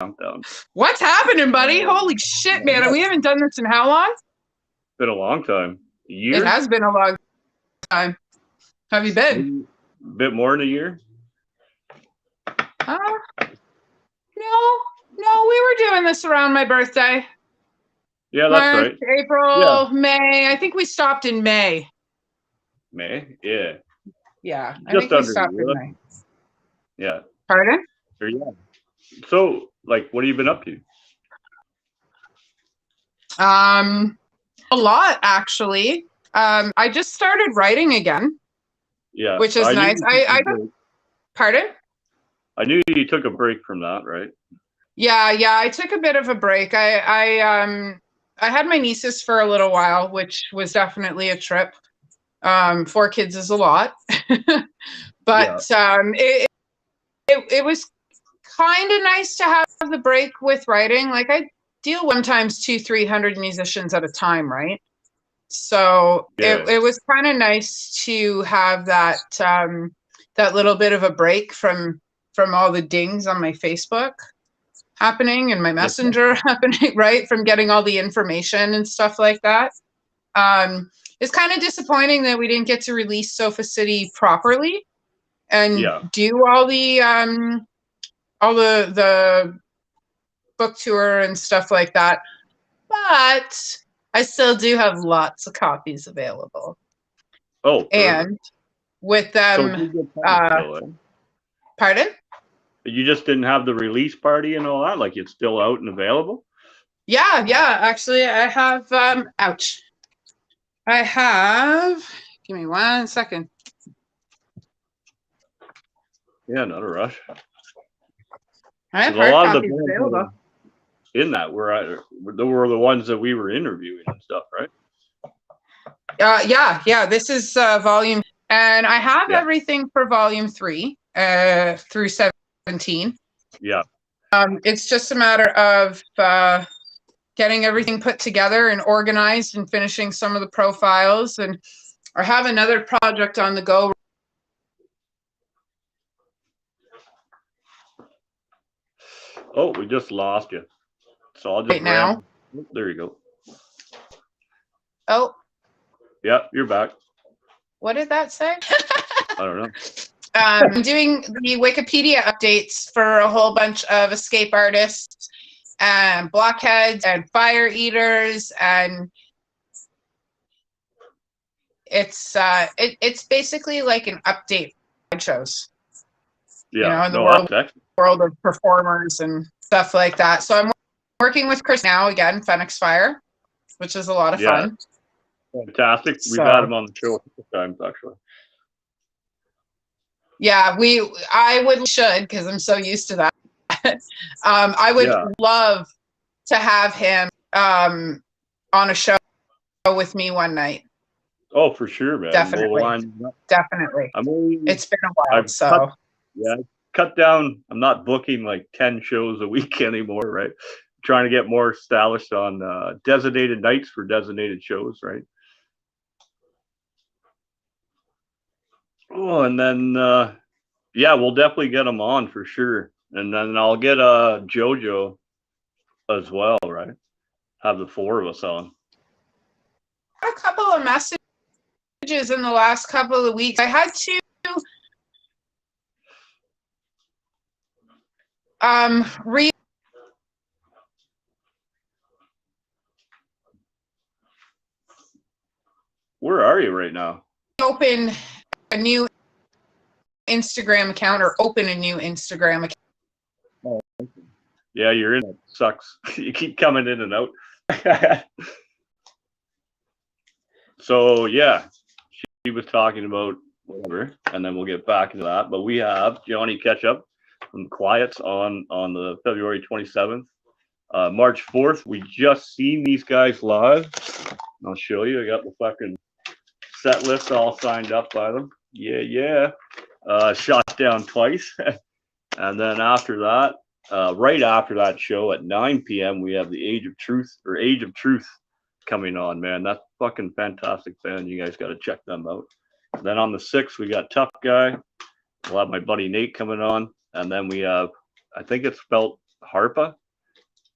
countdown. What's happening, buddy? Holy shit, man. We haven't done this in how long? It's been a long time. A year? It has been a long time. How have you been? Maybe a bit more than a year? No, we were doing this around my birthday. Yeah, that's March, right. April, May. I think we stopped in May. May? Yeah. Yeah, I Just think we under a stopped year. in May. Yeah. Pardon? Or, yeah. So, like, what have you been up to? A lot, actually. I just started writing again. Yeah. Which is nice. Pardon? I knew you took a break from that, right? Yeah, I took a bit of a break. I had my nieces for a little while, which was definitely a trip. 4 kids is a lot. But it was kind of nice to have the break with writing. Like, I deal sometimes 200-300 musicians at a time, right? So it was kind of nice to have that that little bit of a break from all the dings on my Facebook happening and my messenger happening, right? From getting all the information and stuff like that. It's kind of disappointing that we didn't get to release Sofa City properly and do all the book tour and stuff like that. But I still do have lots of copies available. Oh, perfect. And with them, pardon? You just didn't have the release party and all that? Like, it's still out and available? Yeah. Actually, I have, ouch. I have, give me 1 second. Yeah, not a rush. I have hard copies available. In that, were the ones that we were interviewing and stuff, right? Yeah. This is volume, and I have everything for volume 3 through 17. Yeah. It's just a matter of getting everything put together and organized and finishing some of the profiles, and I have another project on the go. Oh, we just lost you. So I'll just right now. There you go. Oh. Yeah, you're back. What did that say? I don't know. I'm doing the Wikipedia updates for a whole bunch of escape artists and blockheads and fire eaters, and it's basically like an update shows. Yeah, in the world of performers and stuff like that. So I'm working with Chris now again, Phoenix Fire, which is a lot of fun. Fantastic. We've had him on the show a couple times, actually. Yeah, I should, because I'm so used to that. I would love to have him on a show with me one night. Oh, for sure, man. Definitely. It's been a while, cut down. I'm not booking like 10 shows a week anymore, right? Trying to get more established on designated nights for designated shows, right? Oh, and then we'll definitely get them on for sure, and then I'll get JoJo as well, right? Have the 4 of us on. A couple of messages in the last couple of weeks. I had to Where are you right now? Open a new Instagram account or open a new Instagram account. Oh, yeah, you're in. It sucks. You keep coming in and out. So yeah, she was talking about whatever, and then we'll get back into that. But we have Johnny Ketchup from Quiets on the February 27th. March 4th, we just seen these guys live. I'll show you. I got the fucking set list all signed up by them. Yeah. Shot down twice. And then after that, right after that show at 9 p.m., we have the Age of Truth coming on, man. That's fucking fantastic band. You guys got to check them out. And then on the 6th, we got Tough Guy. We'll have my buddy Nate coming on. And then we have, I think it's spelled Harpa.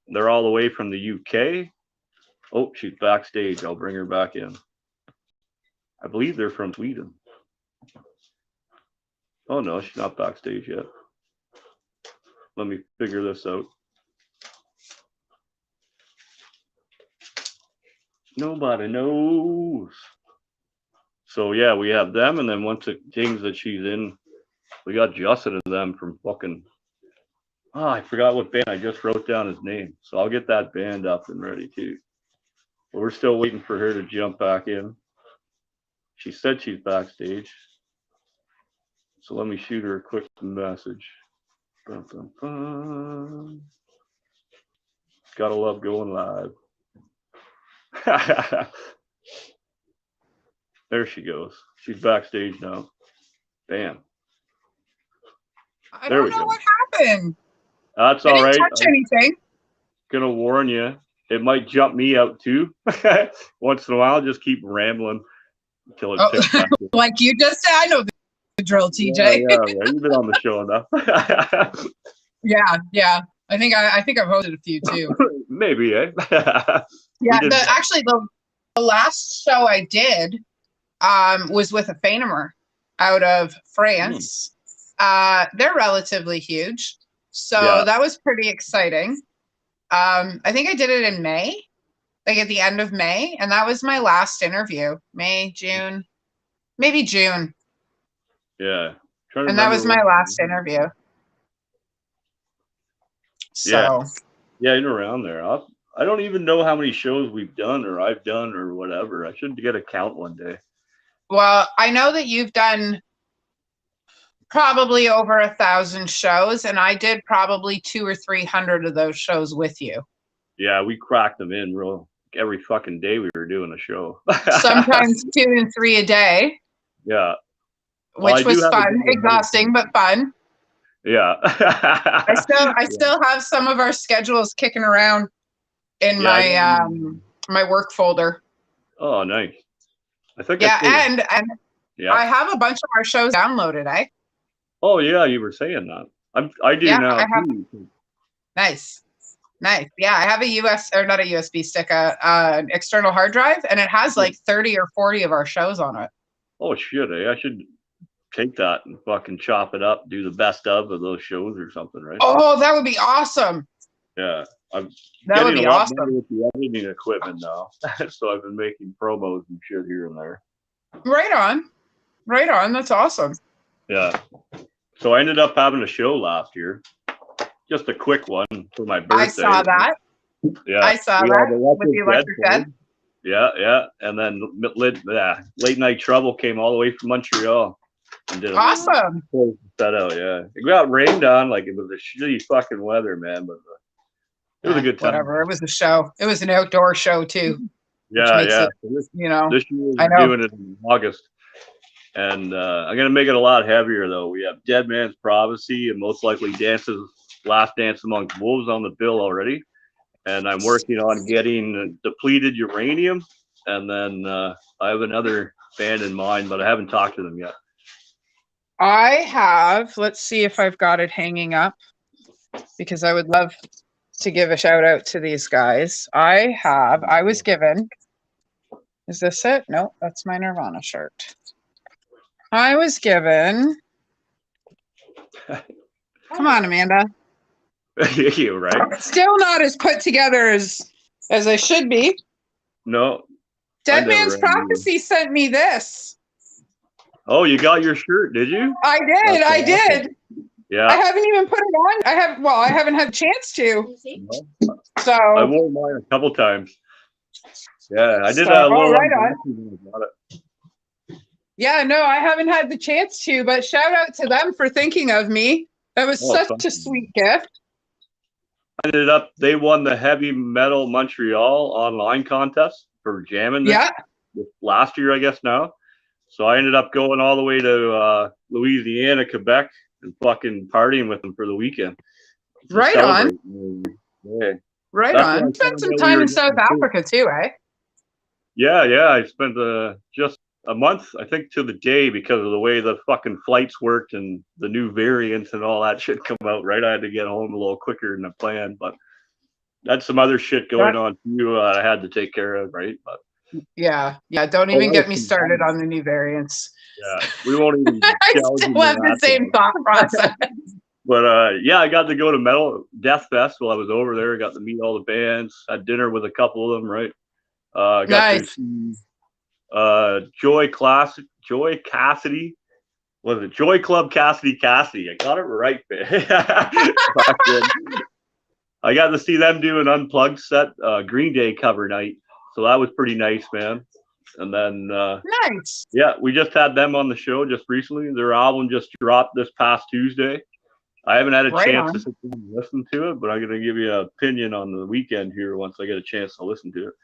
They're all the way from the UK. Oh, she's backstage. I'll bring her back in. I believe they're from Sweden. Oh no, she's not backstage yet. Let me figure this out. Nobody knows. So yeah, we have them, and then once it things that she's in, we got Justin and them from fucking. Oh, I forgot what band. I just wrote down his name, so I'll get that band up and ready too. But we're still waiting for her to jump back in. She said she's backstage, so let me shoot her a quick message. Bum, bum, bum. Gotta love going live. There she goes. She's backstage now. Bam. I There don't we know go. what happened. That's I all didn't right. touch anything. Gonna warn you, it might jump me out too. Once in a while, just keep rambling until it Oh, picks back up. like you just said, I know the drill, TJ. Yeah. You've been on the show enough. Yeah. I think I've hosted a few too. Maybe, eh? Yeah, actually the last show I did was with a Feinemer out of France. They're relatively huge, so that was pretty exciting. I think I did it in May, like at the end of May, and that was my last interview. Maybe June. Yeah. And that was my last interview. So yeah, in around there. I don't even know how many shows we've done or I've done or whatever. I should get a count one day. Well, I know that you've done probably over 1,000 shows, and I did probably 200 or 300 of those shows with you. Yeah, we cracked them in real every fucking day we were doing a show. Sometimes 2 and 3 a day. Yeah. Which was fun, exhausting, but fun. Yeah. I still have some of our schedules kicking around in my my work folder. Oh, nice. I think and I have a bunch of our shows downloaded, eh? Oh yeah, you were saying that. I do now too. Nice. Yeah, I have not a USB stick, an external hard drive, and it has like 30 or 40 of our shows on it. Oh shit, eh? I should take that and fucking chop it up, do the best of those shows or something, right? Oh, that would be awesome. Yeah, I'm that would be awesome with the editing equipment now, so I've been making promos and shit here and there. Right on. That's awesome. Yeah. So I ended up having a show last year, just a quick one for my birthday. I saw that. Yeah, I saw that with the electric bed. Yeah, and then Late Night Trouble came all the way from Montreal. And did awesome. Set out, yeah. It got rained on, like it was a shitty fucking weather, man. But it was a good time. Whatever. It was a show. It was an outdoor show too. Yeah. This year we're doing it in August, and I'm gonna make it a lot heavier though. We have Dead Man's Prophecy and most likely Last Dance Amongst Wolves on the bill already, and I'm working on getting Depleted Uranium, and then I have another band in mind, but I haven't talked to them yet. I have. Let's see if I've got it hanging up, because I would love to give a shout out to these guys. I was given. Is this it? No, that's my Nirvana shirt. I was given. Come on, Amanda. You're right. Still not as put together as I should be. No. Dead Man's Prophecy sent me this. Oh, you got your shirt, did you? I did. Yeah. I haven't even put it on. I haven't had a chance to. So I wore mine a couple times. Yeah, I did a little right on. Yeah, no, I haven't had the chance to, but shout out to them for thinking of me. That was such a sweet gift. They won the Heavy Metal Montreal online contest for jamming this last year, I guess now. So I ended up going all the way to Louisiana, Quebec, and fucking partying with them for the weekend. Right on. Yeah. Right on. Spent some time in South Africa too, eh? Yeah. I spent just a month, I think, to the day because of the way the fucking flights worked and the new variants and all that shit come out. Right, I had to get home a little quicker than I planned, but that's some other shit going on too. I had to take care of, right? But yeah, don't even get me started on the new variants. Yeah, we won't even. I still have the same thought process. But yeah, I got to go to Metal Death Fest while I was over there. Got to meet all the bands. Had dinner with a couple of them, right? Got to see Joy Cassidy. Was it Joy Club Cassidy? I got it right, man. I got to see them do an unplugged set, Green Day cover night. So that was pretty nice, man. And then, nice. Yeah, we just had them on the show just recently. Their album just dropped this past Tuesday. I haven't had a chance to sit down and listen to it, but I'm going to give you an opinion on the weekend here once I get a chance to listen to it.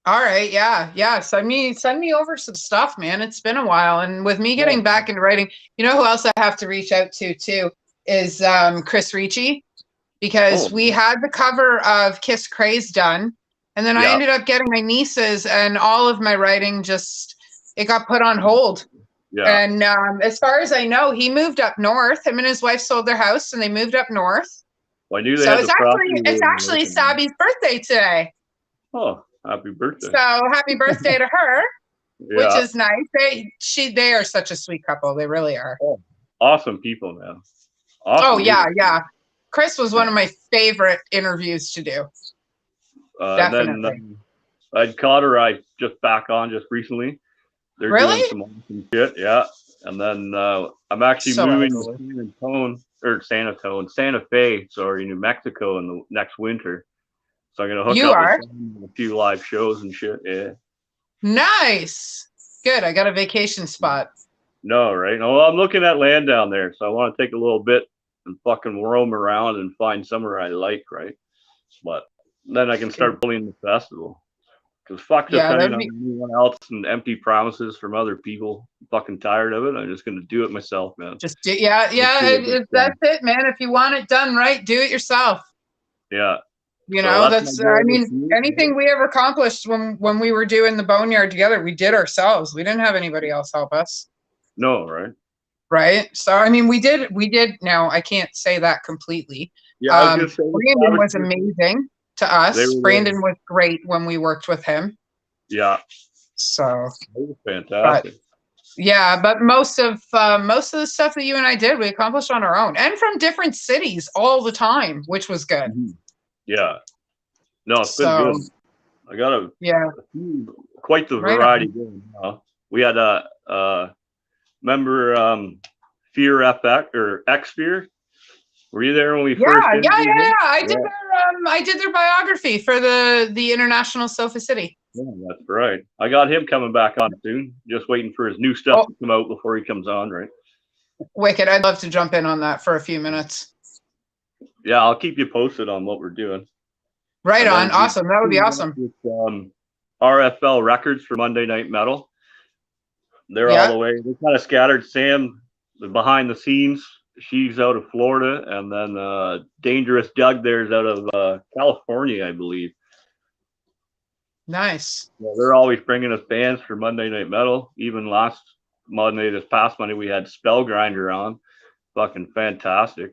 All right. Yeah. Send me over some stuff, man. It's been a while. And with me getting back into writing, you know who else I have to reach out to too is Chris Ricci, because we had the cover of Kiss Craze done. And then I ended up getting my nieces and all of my writing it got put on hold. Yeah. And as far as I know, he moved up north. Him and his wife sold their house and they moved up north. Well, I knew they so had it's actually Sabi's birthday today. Oh, happy birthday. So happy birthday to her, which is nice. They are such a sweet couple. They really are. Oh, awesome people, man. Awesome yeah. Chris was one of my favorite interviews to do. Definitely. Then I'd caught her. I just back on just recently. They're doing some awesome shit, yeah. And then I'm actually moving to Santa Fe, New Mexico in the next winter. So I'm gonna hook up with a few live shows and shit. Yeah. Nice. Good. I got a vacation spot. No, right? No, I'm looking at land down there, so I want to take a little bit and fucking roam around and find somewhere I like, right? But then I can start pulling the festival. Because fuck depending on anyone else and empty promises from other people. I'm fucking tired of it. I'm just gonna do it myself, man. That's it, man. If you want it done right, do it yourself. Yeah. You know, anything we ever accomplished when we were doing the Boneyard together, we did ourselves. We didn't have anybody else help us. No, right? Right. So I mean we did now I can't say that completely. Yeah, I was gonna say, Brandon was amazing to us. Brandon was great when we worked with him. Yeah. So it was fantastic. But most of the stuff that you and I did, we accomplished on our own and from different cities all the time, which was good. Mm-hmm. Yeah. No, it's been good. I got quite the variety going now. We had remember Fear FX or X Fear? Were you there when we first? I did their biography for the International Sofa City. Yeah, that's right. I got him coming back on soon. Just waiting for his new stuff to come out before he comes on, right? Wicked. I'd love to jump in on that for a few minutes. Yeah, I'll keep you posted on what we're doing. Right on. Awesome. That would be awesome. With, RFL Records for Monday Night Metal. They're all the way. They're kind of scattered. Sam, the behind the scenes, she's out of Florida, and then Dangerous Doug there's out of California, I believe. Nice. Yeah, they're always bringing us bands for Monday Night Metal. Even this past Monday, we had Spellgrinder on. Fucking fantastic.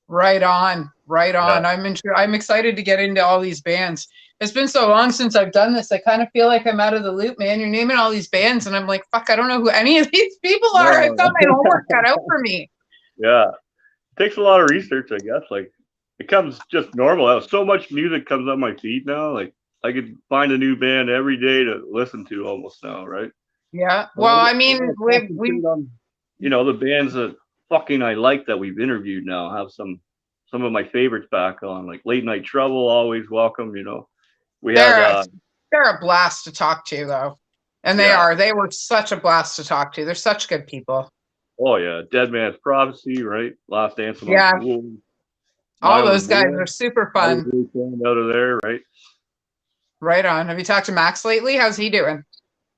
Right on. Yeah. I'm excited to get into all these bands. It's been so long since I've done this. I kind of feel like I'm out of the loop, man. You're naming all these bands, and I'm like, fuck, I don't know who any of these people are. I've got my homework cut out for me. Yeah. It takes a lot of research, I guess. Like, it comes just normal. So much music comes on my feed now. Like, I could find a new band every day to listen to almost now, right? Yeah. Well, I mean, we the bands that I like that we've interviewed now have some of my favorites back on, like Late Night Trouble, always welcome. They're a blast to talk to, though, and they were such a blast to talk to. They're such good people. Oh yeah, Dead Man's Prophecy, right? Last Dance on the Wolves. All those guys are super fun. Out of there, right? Right on. Have you talked to Max lately? How's he doing?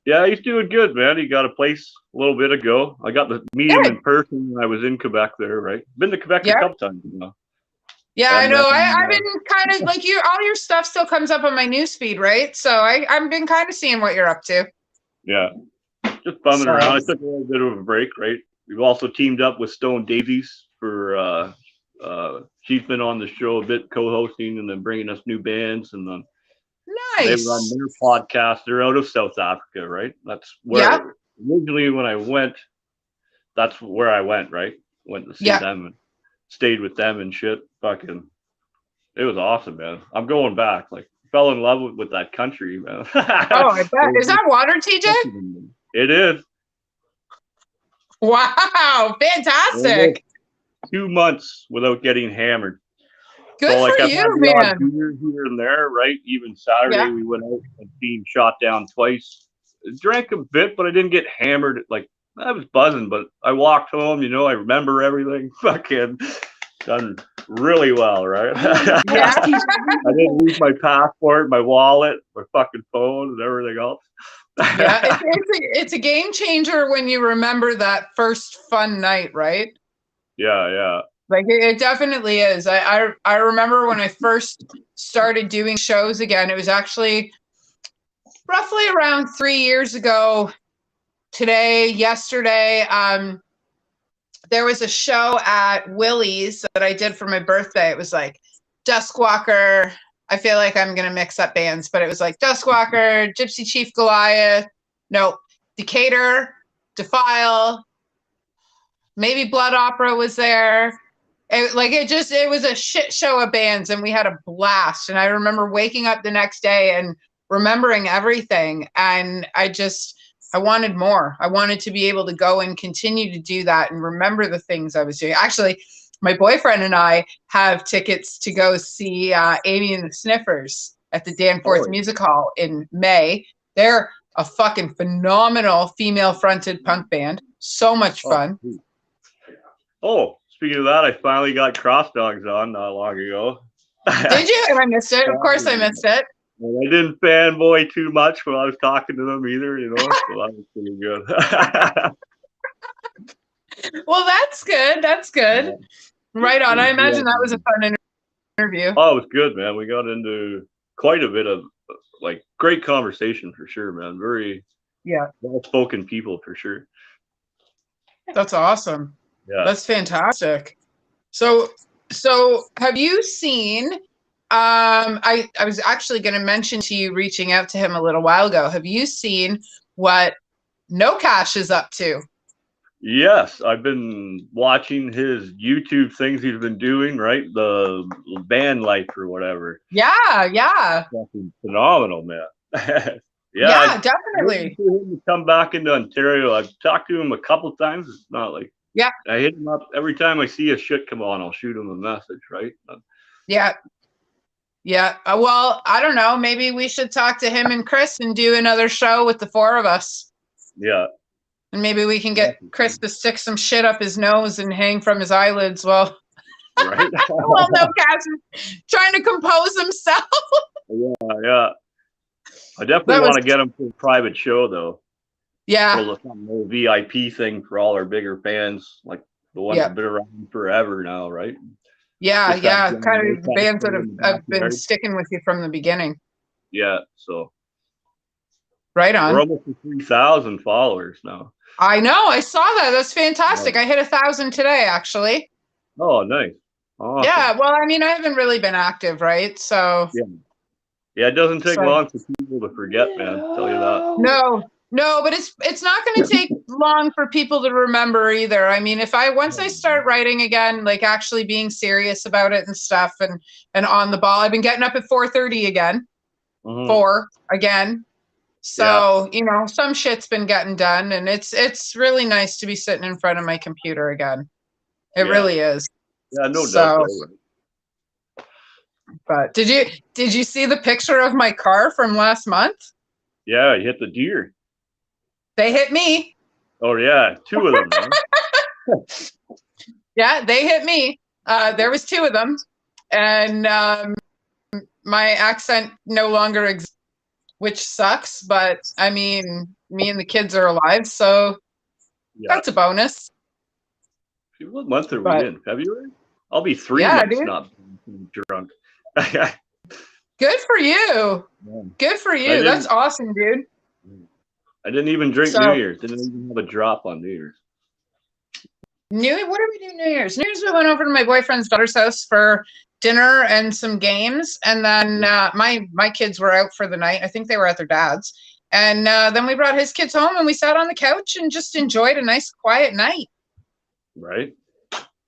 Yeah, he's doing good, man. He got a place a little bit ago. I got to meet him in person when I was in Quebec there, right? Been to Quebec a couple times now. Yeah, and I know. I've been kind of like all your stuff still comes up on my newsfeed, right? So I've been kind of seeing what you're up to. Yeah. just bumming So- around. I took a little bit of a break, right? We've also teamed up with Stone Davies for she's been on the show a bit, co-hosting and then bringing us new bands, and then they run Nice. their podcast. They're out of South Africa, right? That's where Yeah. originally when I went, that's where I went, right? Went to see Yeah. them and stayed with them and shit. Fucking, it was awesome, man. I'm going back. Like, fell in love with that country, man. Oh, I bet. Is that water, TJ? It is. Wow, fantastic. 2 months without getting hammered. Good So, like, for I've had you, the odd man. beer here and there, right? Even Saturday, Yeah. we went out and being shot down twice. Drank a bit, but I didn't get hammered. Like, I was buzzing, but I walked home, you know, I remember everything. Fucking done really well, right? Yeah. I didn't lose my passport, my wallet, my fucking phone, and everything else. Yeah, it's a game changer when you remember that first fun night, right? Yeah. Like it definitely is. I remember when I first started doing shows again. It was actually roughly around 3 years ago. Yesterday, there was a show at Willie's that I did for my birthday. It was like Duskwalker. I feel like I'm gonna mix up bands, but it was like Duskwalker, Gypsy Chief Goliath, no, Decatur, Defile, maybe Blood Opera was there. It was a shit show of bands, and we had a blast. And I remember waking up the next day and remembering everything. And I wanted more. I wanted to be able to go and continue to do that and remember the things I was doing. Actually, my boyfriend and I have tickets to go see Amy and the Sniffers at the Danforth Music Hall in May. They're a fucking phenomenal female-fronted punk band. So much fun. Speaking of that, I finally got Cross Dogs on not long ago. Did you? And I missed it. Of course I missed it. Well, I didn't fanboy too much when I was talking to them either, you know, so that was pretty good. Well, that's good. That's good. Right on. I imagine that was a fun interview. Oh, it was good, man. We got into quite a bit of, like, great conversation for sure, man. Very well-spoken people for sure. That's awesome. Yeah. That's fantastic. So have you seen, I was actually going to mention to you reaching out to him a little while ago. Have you seen what No Cash is up to? Yes, I've been watching his YouTube things he's been doing, right? The van life or whatever. Yeah. Fucking phenomenal, man. Yeah, definitely. For him to come back into Ontario, I've talked to him a couple times. It's not like I hit him up every time I see a shit come on. I'll shoot him a message, right? Yeah. Well, I don't know. Maybe we should talk to him and Chris and do another show with the four of us. Yeah. And maybe we can get Chris to stick some shit up his nose and hang from his eyelids while right. well, No Cash is trying to compose himself. Yeah. I definitely want to get him to a private show though. Yeah. So some VIP thing for all our bigger fans, like the ones that have been around forever now, right? Yeah. Kind of the bands that have been sticking with you from the beginning. Yeah. So. Right on. We're almost at 3,000 followers now. I know. I saw that. That's fantastic. Yeah. I hit 1,000 today, actually. Oh, nice. Awesome. Yeah. Well, I mean, I haven't really been active, right? So. Yeah. It doesn't take long for people to forget, man. I'll tell you that. No, but it's not going to take long for people to remember either. I mean, once I start writing again, like actually being serious about it and stuff, and on the ball, I've been getting up at 4:30 again. 4 again. So, you know, some shit's been getting done, and it's really nice to be sitting in front of my computer again. It really is. Yeah, no doubt. But did you see the picture of my car from last month? Yeah, you hit the deer. They hit me. Oh yeah, 2 of them. Huh? Yeah, they hit me. There was 2 of them, and my accent no longer exists. Which sucks, but I mean, me and the kids are alive, so that's a bonus. What month are we in? February? I'll be 3 months not drunk. Good for you. Good for you. That's awesome, dude. I didn't even drink So New Year's. Didn't even have a drop on New Year's. What did we do New Year's? New Year's we went over to my boyfriend's daughter's house for dinner and some games, and then my kids were out for the night. I think they were at their dad's, and then we brought his kids home and we sat on the couch and just enjoyed a nice quiet night. Right?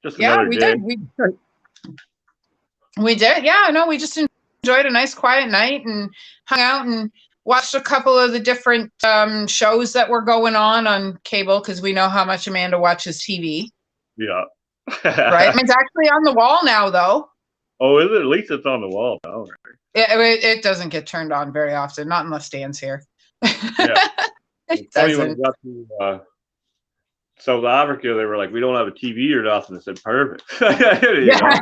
Just Yeah, another we day. did. We did. Yeah, no, we just enjoyed a nice quiet night and hung out and watched a couple of the different shows that were going on cable, because we know how much Amanda watches TV. Yeah. Right? I mean, it's actually on the wall now, though. Oh, is it? At least it's on the wall now. It doesn't get turned on very often, not unless Dan's here. Yeah. It Funny when I doesn't. got to South Africa, they were like, "We don't have a TV or nothing." I said, "Perfect." Yeah,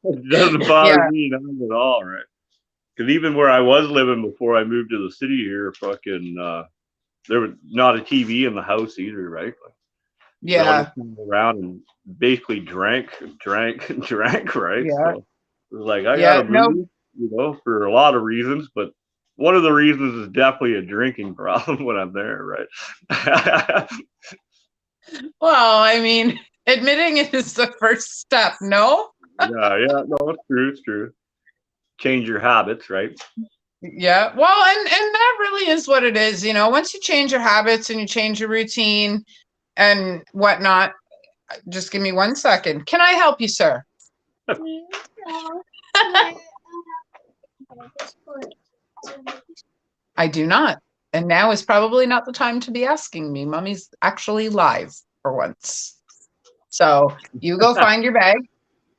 It doesn't bother me none at all, right? Because even where I was living before I moved to the city here, fucking, there was not a TV in the house either, right? yeah. So I just went around and basically drank, right? Yeah. So it was like, I Yeah, gotta move, for a lot of reasons, but one of the reasons is definitely a drinking problem when I'm there, right? Well, I mean, admitting it is the first step, no? Yeah, no, it's true. Change your habits, right? Yeah. Well, and that really is what it is. Once you change your habits and you change your routine and whatnot, just give me 1 second. Can I help you, sir? I do not. And now is probably not the time to be asking me. Mommy's actually live for once. So you go find your bag.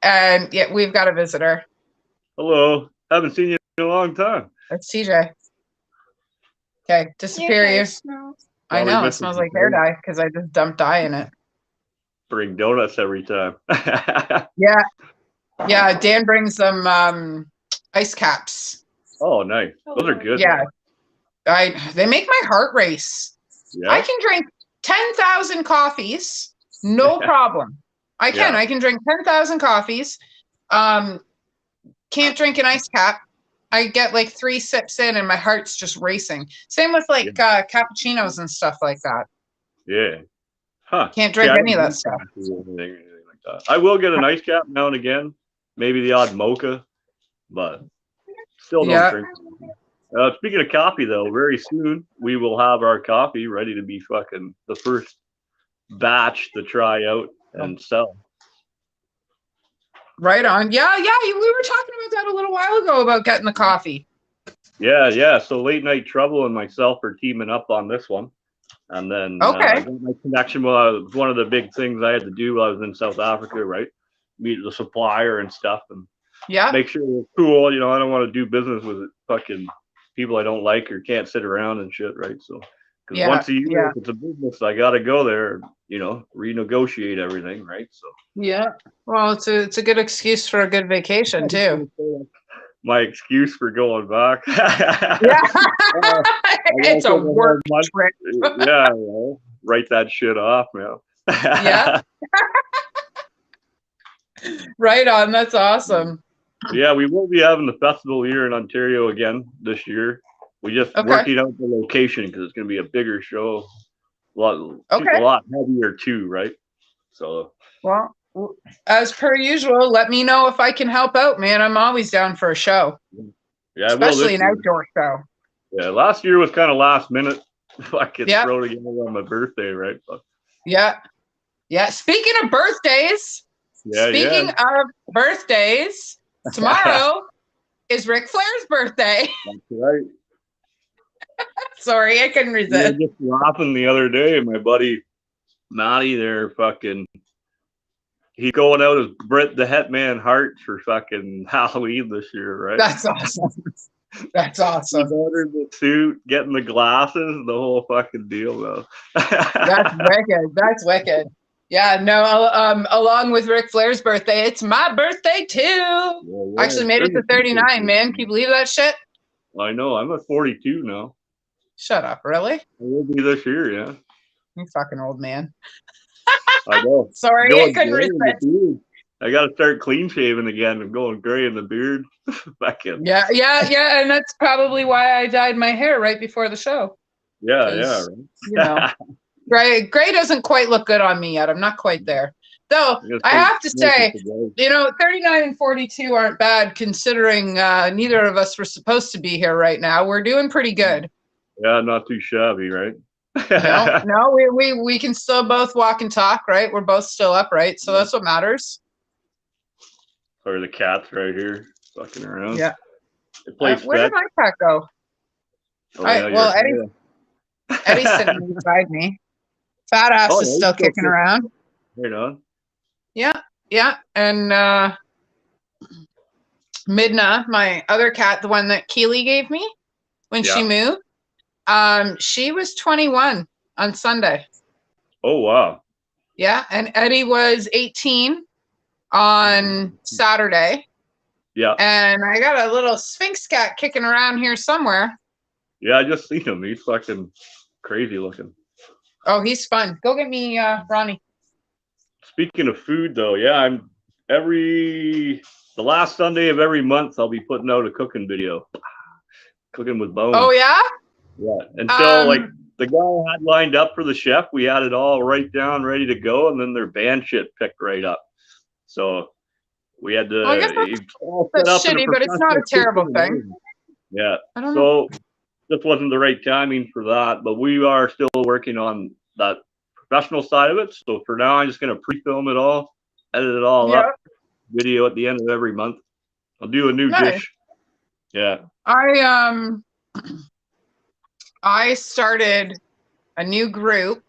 And yeah, we've got a visitor. Hello. Haven't seen you in a long time. That's TJ. Okay, disappear you. I know, it smells like hair dye because I just dumped dye in it. Bring donuts every time. Yeah. Yeah, Dan brings them ice caps. Oh, nice. Those are good. Yeah. They make my heart race. Yeah. I can drink 10,000 coffees, no problem. I can drink 10,000 coffees. Can't drink an ice cap. I get like 3 sips in and my heart's just racing. Same with cappuccinos and stuff like that. Yeah. Huh. Can't drink any of that stuff. Anything like that. I will get an ice cap now and again. Maybe the odd mocha, but still don't drink. Speaking of coffee, though, very soon we will have our coffee ready to be fucking the first batch to try out and sell. Right on. Yeah. We were talking about that a little while ago about getting the coffee. Yeah. So Late Night Trouble and myself are teaming up on this one. And then I got my connection. Well, one of the big things I had to do while I was in South Africa, right? Meet the supplier and stuff and make sure it's cool. I don't want to do business with fucking people I don't like or can't sit around and shit, right? So, because once a year, if it's a business, I got to go there, renegotiate everything, right? So, yeah. Well, it's a good excuse for a good vacation too. My excuse for going back. Yeah. It's a work trip. Yeah, write that shit off, man. Yeah. Right on. That's awesome. Yeah, we will be having the festival here in Ontario again this year. We just working out the location because it's going to be a bigger show, a lot heavier too, right? So, well, as per usual, let me know if I can help out, man. I'm always down for a show. Yeah, especially an outdoor show. Yeah, last year was kind of last minute. I could throw together on my birthday, right? But, yeah. Speaking of birthdays, tomorrow is Ric Flair's birthday. That's right. Sorry, I couldn't resist. We were just laughing the other day. My buddy Matty there, he's going out as Bret the Hetman Hart for fucking Halloween this year, right? That's awesome. That's awesome. He's ordered the suit, getting the glasses, the whole fucking deal, though. That's wicked. That's wicked. Yeah, no, along with Ric Flair's birthday, it's my birthday too. Yeah. Actually made it to 39, man. Can you believe that shit? I know. I'm at 42 now. Shut up. Really? I will be this year, yeah. You fucking old man. I know. Sorry, I couldn't resist. I got to start clean shaving again. I'm going gray in the beard. Back in. Yeah. And that's probably why I dyed my hair right before the show. Yeah, yeah, because, you know, gray doesn't quite look good on me yet. I'm not quite there. Though I have to say, 39 and 42 aren't bad considering neither of us were supposed to be here right now. We're doing pretty good. Yeah, not too shabby, right? No, we can still both walk and talk, right? We're both still upright, so that's what matters. Or the cat's right here, fucking around. Yeah. Where did my cat go? Eddie's sitting beside me. Fat ass is still kicking around. Right on. Yeah, yeah. And Midna, my other cat, the one that Keely gave me when she moved, she was 21 on Sunday. Oh, wow. Yeah, and Eddie was 18 on Saturday. Yeah. And I got a little Sphinx cat kicking around here somewhere. Yeah, I just seen him. He's fucking crazy looking. Oh, he's fun. Go get me Ronnie. Speaking of food, though, yeah, the last Sunday of every month, I'll be putting out a cooking video. Cooking with Bone. Oh, yeah? Yeah. Until, like, the guy I had lined up for the chef, we had it all right down, ready to go, and then their band shit picked right up. So we had to. Well, I guess that's shitty, but it's not a terrible thing. Yeah. So this wasn't the right timing for that, but we are still working on that professional side of it. So for now, I'm just going to pre-film it all, edit it all up, video at the end of every month. I'll do a new dish. Yeah. I started a new group.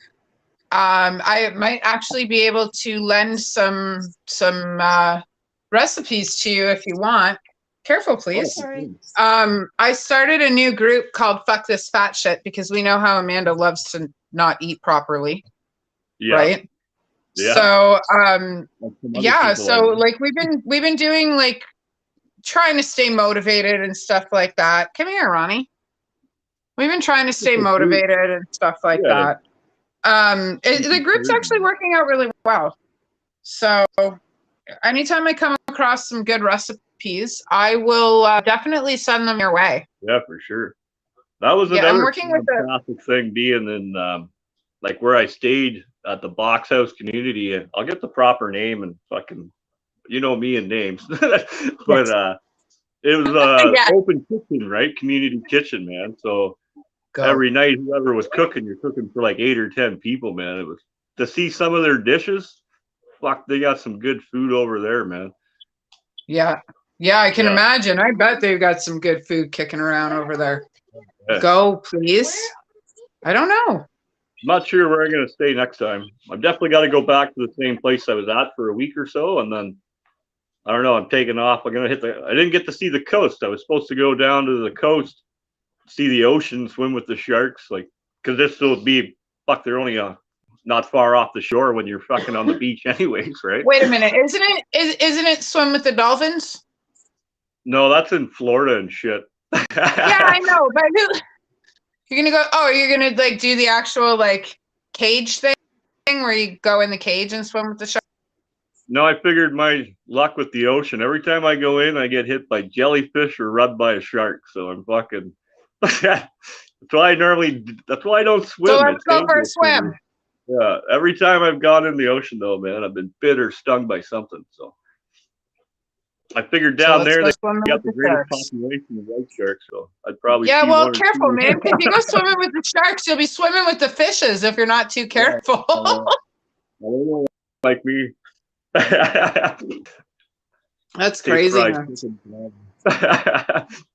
I might actually be able to lend some recipes to you if you want. Careful, please. I started a new group called Fuck This Fat Shit because we know how Amanda loves to not eat properly. Yeah. Right? Yeah. So so like we've been doing like trying to stay motivated and stuff like that. Come here, Ronnie. We've been trying to stay motivated and stuff like that. The group's actually working out really well. So anytime I come across some good recipes, I will definitely send them your way. Yeah, for sure. That was another fantastic thing being in like where I stayed at the Box House community. I'll get the proper name and fucking, you know me and names. But it was open kitchen, right? Community kitchen, man. So every night, whoever was cooking, you're cooking for like 8 or 10 people, man. It was to see some of their dishes. Fuck, they got some good food over there, man. Yeah. Yeah, I can imagine. I bet they've got some good food kicking around over there. Yeah. Go, please. I don't know. I'm not sure where I'm going to stay next time. I've definitely got to go back to the same place I was at for a week or so. And then, I don't know, I'm taking off. I didn't get to see the coast. I was supposed to go down to the coast, see the ocean, swim with the sharks. Like, because this will be, they're only not far off the shore when you're fucking on the beach anyways, right? Wait a minute. Isn't it swim with the dolphins? No, that's in Florida and shit. Yeah, I know, but you're gonna go, you're gonna like do the actual like cage thing where you go in the cage and swim with the shark? No, I figured my luck with the ocean. Every time I go in, I get hit by jellyfish or rubbed by a shark. So I'm fucking that's why I don't swim. So let's go for a swim. Yeah, every time I've gone in the ocean, though, man, I've been bit or stung by something. So I figured down there they got the greatest population of white sharks. So I'd probably well, careful, man. If you go swimming with the sharks, you'll be swimming with the fishes if you're not too careful. I don't know, like me. That's crazy. Yeah,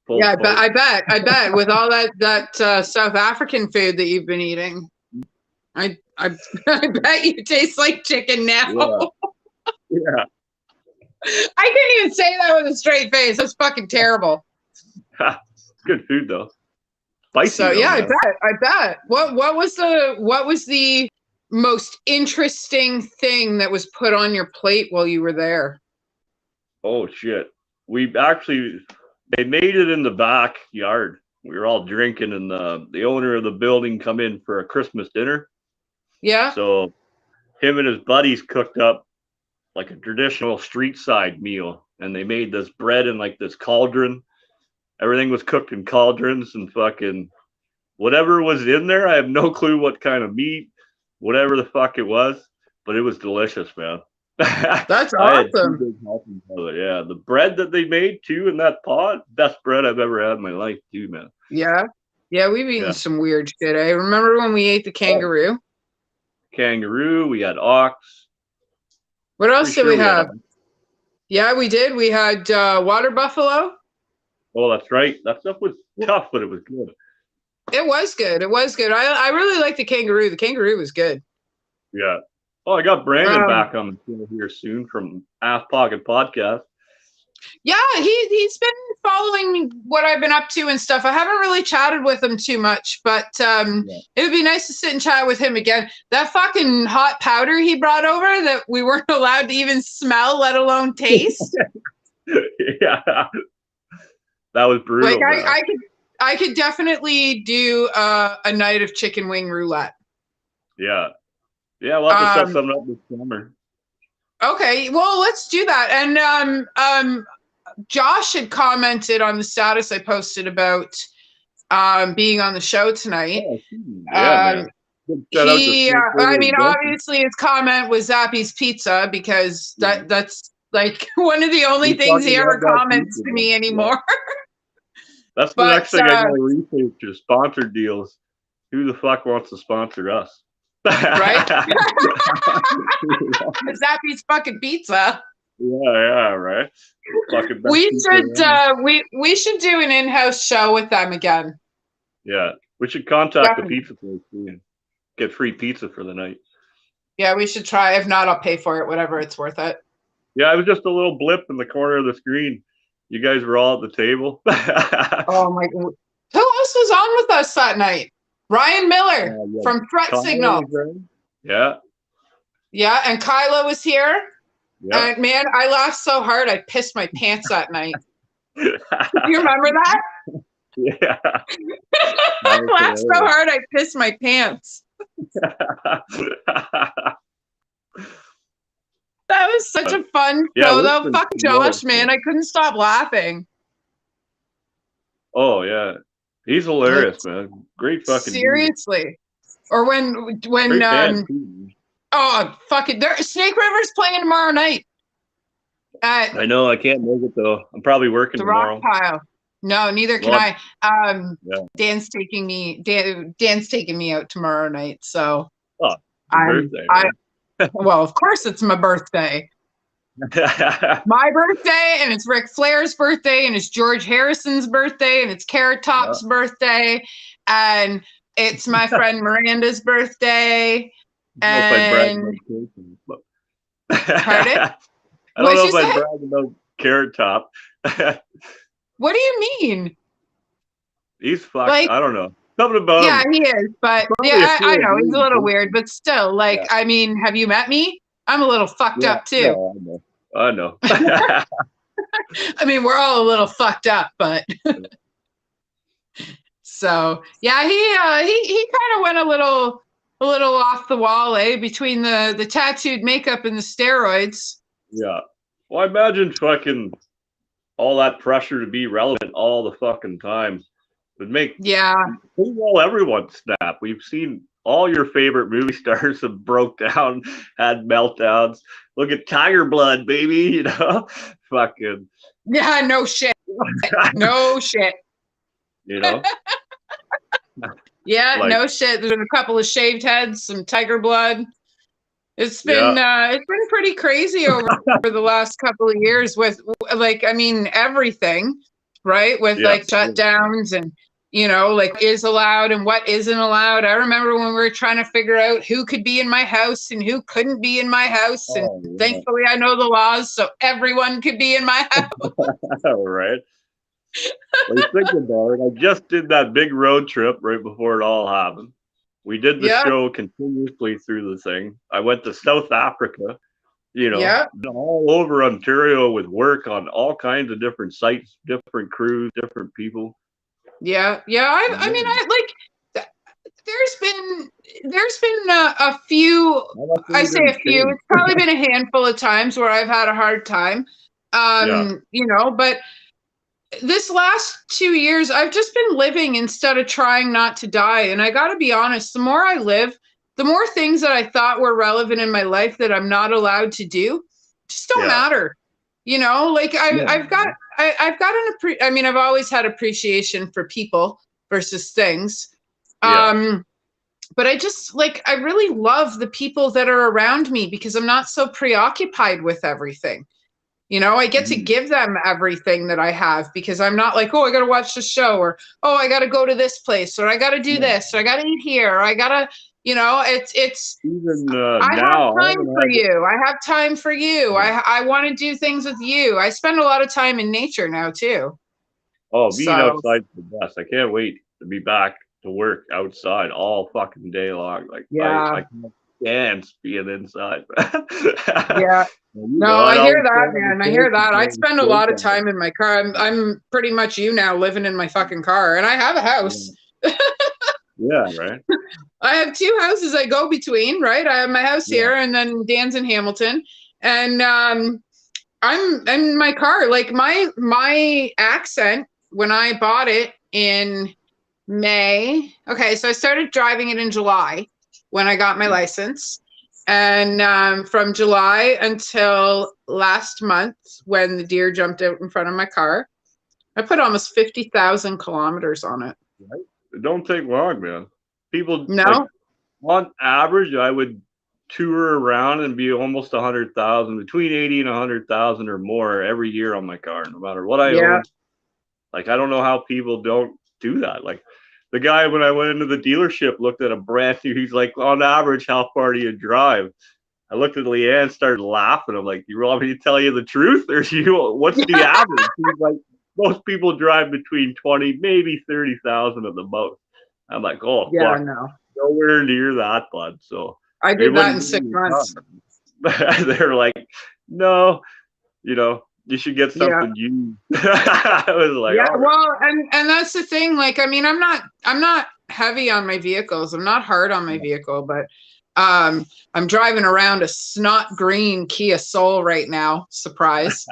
I bet with all that South African food that you've been eating, I bet you taste like chicken now. Yeah. I couldn't even say that with a straight face. That's fucking terrible. Good food though. Spicy. So yeah, I bet. What was the most interesting thing that was put on your plate while you were there? Oh shit. They made it in the backyard. We were all drinking and the owner of the building come in for a Christmas dinner. Yeah. So him and his buddies cooked up like a traditional street side meal, and they made this bread in like this cauldron. Everything was cooked in cauldrons and fucking whatever was in there, I have no clue what kind of meat, whatever the fuck it was, but it was delicious, man. That's I had 2 awesome. big helpings of it. Yeah, the bread that they made too in that pot, best bread I've ever had in my life too, man. Yeah. Yeah, we've eaten Yeah. some weird shit. I remember when we ate the kangaroo. Kangaroo, we had ox. What else did we have? Had Yeah, we did. We had water buffalo. Oh, that's right. That stuff was tough, but it was good. It was good. It was good. I really liked the kangaroo. The kangaroo was good. Yeah. Oh, I got Brandon back on the show here soon from Ass Pocket Podcast. Yeah, he's been following what I've been up to and stuff. I haven't really chatted with him too much, but it would be nice to sit and chat with him again. That fucking hot powder he brought over that we weren't allowed to even smell, let alone taste. Yeah, that was brutal. Like I could definitely do a night of chicken wing roulette. Yeah, we'll have to set something up this summer. Okay, well, let's do that. And Josh had commented on the status I posted about being on the show tonight. Oh, yeah, I mean, obviously his comment was Zappy's Pizza because that's like one of the only things he ever comments to me anymore. That's the next thing I gotta research is sponsored deals. Who the fuck wants to sponsor us? Right? Zappy's fucking pizza. Yeah, right. We should do an in-house show with them again. Yeah, we should contact the pizza place and get free pizza for the night. Yeah, we should try. If not, I'll pay for it. Whatever, it's worth it. Yeah, it was just a little blip in the corner of the screen. You guys were all at the table. Oh my God! Who else was on with us that night? Ryan Miller from Threat Signal. Yeah. Yeah, and Kyla was here. Yeah. And man, I laughed so hard I pissed my pants that night. Do you remember that? Yeah. I laughed so hard I pissed my pants. That was such a fun show, though. Fuck Josh, man. I couldn't stop laughing. Oh, yeah. He's hilarious, man. Great fucking seriously. Dude. Or when oh, fuck it. Snake River's playing tomorrow night. I know. I can't make it, though. I'm probably working tomorrow. Rock Pile. No, neither can I. Dan's taking me out tomorrow night, so. Oh, birthday. Well, of course it's my birthday. My birthday, and it's Ric Flair's birthday, and it's George Harrison's birthday, and it's Carrot Top's birthday, and it's my friend Miranda's birthday. And pardon? I don't know if I brag about Carrot Top. What do you mean? He's fucked. Like, I don't know. Something about him. He is, but I know he's a little weird, but still, like, I mean, have you met me? I'm a little fucked up too. No, I know. I mean, we're all a little fucked up, but so yeah, he kind of went a little off the wall, between the tattooed makeup and the steroids. Yeah. Well, I imagine fucking all that pressure to be relevant all the fucking time would make everyone snap. We've seen all your favorite movie stars have broke down, had meltdowns. Look at Tiger Blood, baby, you know? Fucking. Yeah, no shit. No shit. You know? Yeah, like, no shit. There's been a couple of shaved heads, some Tiger Blood. It's been pretty crazy over the last couple of years with, like, I mean, everything, right? With like shutdowns and, you know, like is allowed and what isn't allowed. I remember when we were trying to figure out who could be in my house and who couldn't be in my house. And thankfully I know the laws, so everyone could be in my house. All right. Well, think about it. I just did that big road trip right before it all happened. We did the show continuously through the thing. I went to South Africa, you know, all over Ontario with work on all kinds of different sites, different crews, different people. Yeah. I mean, there's been a few. I say a few. It's probably been a handful of times where I've had a hard time. You know, but this last 2 years, I've just been living instead of trying not to die. And I got to be honest, the more I live, the more things that I thought were relevant in my life that I'm not allowed to do just don't Yeah. matter. You know, like Yeah. I've got I mean, I've always had appreciation for people versus things. Yeah. But I just like, I really love the people that are around me because I'm not so preoccupied with everything. You know, I get to Mhm. give them everything that I have because I'm not like, oh, I got to watch the show, or, oh, I got to go to this place, or I got to do Yeah. this, or I got to eat here, or I got to, you know, Even I have now, I time haven't for had. you. I have time for you. Yeah. I want to do things with you. I spend a lot of time in nature now too. Oh, being So outside is the best. I can't wait to be back to work outside all fucking day long. Like yeah, I can't stand being inside. yeah. You No, know, I'd I hear always that, say on the man. I hear coast that. I until spend a the lot of time in my car. I'm pretty much you now, living in my fucking car, and I have a house. yeah. Yeah, right. I have two houses I go between, right? I have my house Yeah. here, and then Dan's in Hamilton, and I'm in my car. Like my accent when I bought it in May. Okay, so I started driving it in July when I got my license, and from July until last month when the deer jumped out in front of my car, I put almost 50,000 kilometers on it. Right? It don't take long, man. People like No, on average, I would tour around and be almost 100,000, between 80 and 100,000 or more every year on my car, no matter what I yeah, own. Like, I don't know how people don't do that. Like, the guy, when I went into the dealership, looked at a brand new, he's like, on average, how far do you drive? I looked at Leanne, started laughing. I'm like, you want me to tell you the truth? Or what's the average? He's like, most people drive between 20, maybe 30,000 at the most. I'm like, oh, yeah, fuck, no. nowhere near that, bud. So I they did that wouldn't in give 6 months. me a car. They're like, no, you should get Yeah. something used. I was like, Yeah, all right. well, and that's the thing. Like, I mean, I'm not heavy on my vehicles. I'm not hard on my vehicle, but I'm driving around a snot green Kia Soul right now. Surprise.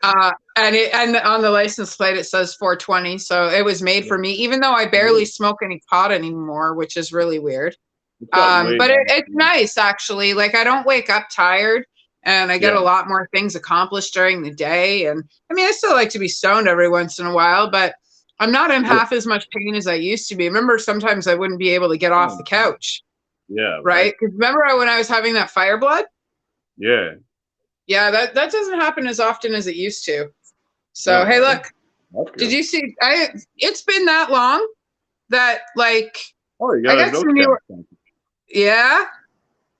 And on the license plate it says 420, so it was made for me. Even though I barely smoke any pot anymore, which is really weird. It's got way But better. it's nice actually. Like I don't wake up tired, and I get Yeah. a lot more things accomplished during the day. And I mean, I still like to be stoned every once in a while, but I'm not in Yeah. half as much pain as I used to be. Remember, sometimes I wouldn't be able to get off the couch, Yeah, right. right? Because remember when I was having that fire blood? Yeah. Yeah, that doesn't happen as often as it used to. So No, hey, right. look, That's did good. you see? It's been that long that like Oh, you I got a got some note new, down. yeah.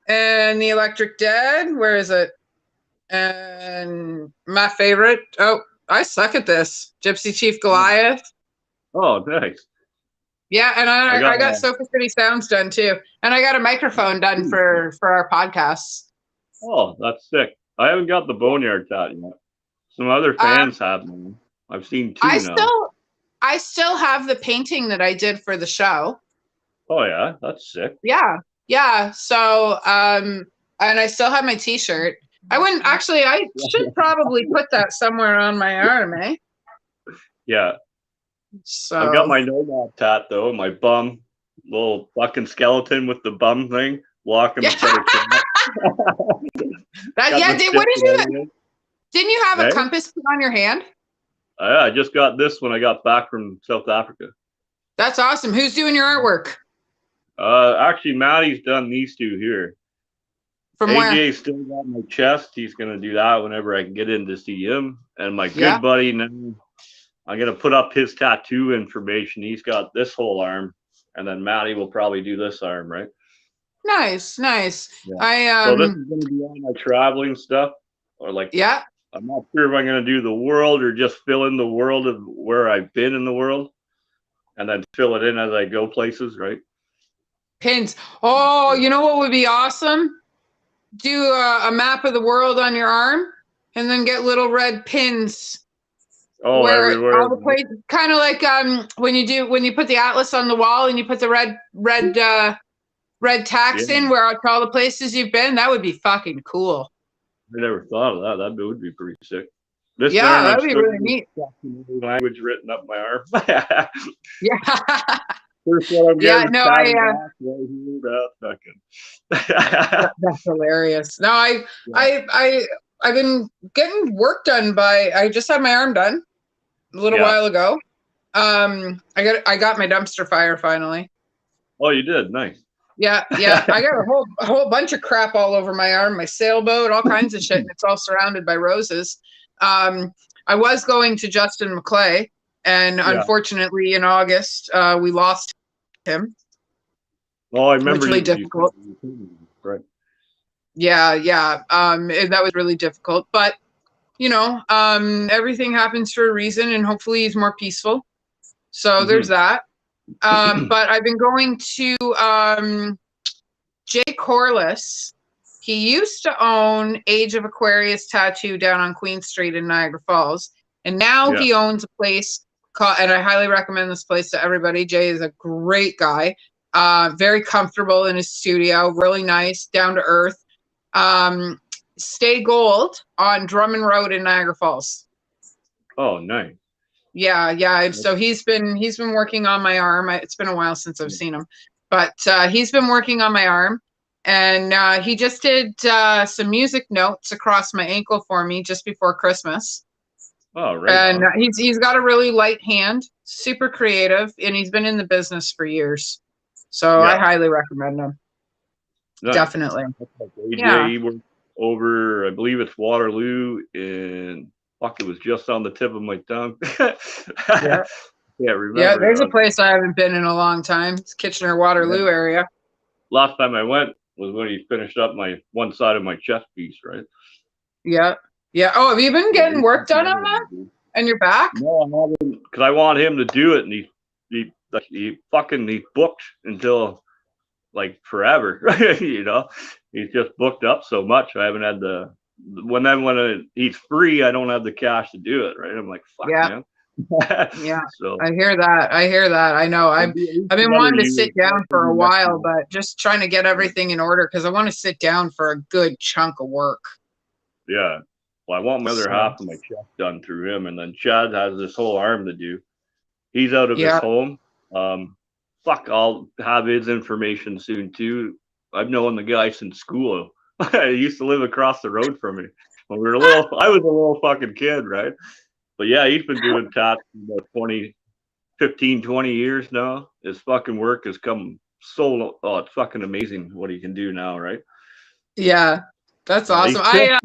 And the Electric Dead, where is it? And my favorite, oh, I suck at this. Gypsy Chief Goliath. Oh, nice. Yeah, and I got I got Sofa City Sounds done too. And I got a microphone done for our podcasts. oh, that's sick. I haven't got the Boneyard tat yet. Some other Um, fans have one. I've seen I two now. still I still have the painting that I did for the show. Oh yeah, that's sick. Yeah. Yeah. So and I still have my t-shirt. I wouldn't actually, I should probably put that somewhere on my arm, eh? Yeah, I've got So my nomad tat though. My bum, little fucking skeleton with the bum thing, walking yeah. beside a cat. That, Got yeah, the did, tip what did and you, everything. didn't you have a Hey, compass put on your hand? I just got this when I got back from South Africa. That's awesome. Who's doing your artwork? Actually, Maddie's done these two here. From where? AJ's still got my chest. He's gonna do that whenever I can get in to see him. And my Yeah. good buddy now, I'm gonna put up his tattoo information. He's got this whole arm, and then Maddie will probably do this arm, right? Nice, nice. Yeah. So this is gonna be all my traveling stuff, or like Yeah. I'm not sure if I'm gonna do the world or just fill in the world of where I've been in the world, and then fill it in as I go places, right? Pins. Oh, you know what would be awesome? Do a map of the world on your arm and then get little red pins Oh, where everywhere. all the places, kind of like when you put the atlas on the wall and you put the red tacks Yeah, in where all the places you've been. That would be fucking cool. I never thought of that. That would be pretty sick. This Yeah, arm, I'm that'd be still really getting neat. language written up my arm. Yeah. First one I'm Yeah, getting is no, pat and back right here. Fucking. that's hilarious. No, Yeah. I've been getting work done I just had my arm done a little Yeah. while ago. I got my dumpster fire finally. Oh, you did? Nice. Yeah, I got a whole bunch of crap all over my arm, my sailboat, all kinds of shit, and it's all surrounded by roses. I was going to Justin McClay, and Yeah. unfortunately in August, we lost him, Oh, I which remember was really difficult. Right. Yeah. That was really difficult, but everything happens for a reason, and hopefully he's more peaceful. So there's that. But I've been going to Jay Corliss. He used to own Age of Aquarius Tattoo down on Queen Street in Niagara Falls, and now Yeah. he owns a place called, and I highly recommend this place to everybody. Jay is a great guy, very comfortable in his studio, really nice, down to earth. Stay Gold on Drummond Road in Niagara Falls. Oh, nice. Yeah. So he's been working on my arm. It's been a while since I've seen him, but he's been working on my arm, and he just did some music notes across my ankle for me just before Christmas. Oh, right. And he's got a really light hand, super creative, and he's been in the business for years. So I highly recommend him. Nice. Definitely. Like AJ, he worked over, I believe it's Waterloo, and fuck, it was just on the tip of my tongue. Yeah. Yeah, remember. Yeah, there's a place I haven't been in a long time. It's Kitchener-Waterloo area. Last time I went was when he finished up my one side of my chest piece, right? Yeah. Oh, have you been getting work done on that? And your back? No, I haven't, because I want him to do it, and he booked until like forever. He's just booked up so much. I haven't had when he's free, I don't have the cash to do it. Right? I'm like, fuck, man. Yeah. So I hear that. I know. I've been wanting to sit down for a while, but just trying to get everything in order because I want to sit down for a good chunk of work. Yeah. Well, I want my other half of my chest done through him, and then Chad has this whole arm to do. He's out of his home. I'll have his information soon too. I've known the guy since school. He used to live across the road from me when we were I was a little fucking kid, right? But yeah, he's been doing tats for about 15, 20 years now. His fucking work has come it's fucking amazing what he can do now, right? Yeah, that's awesome. I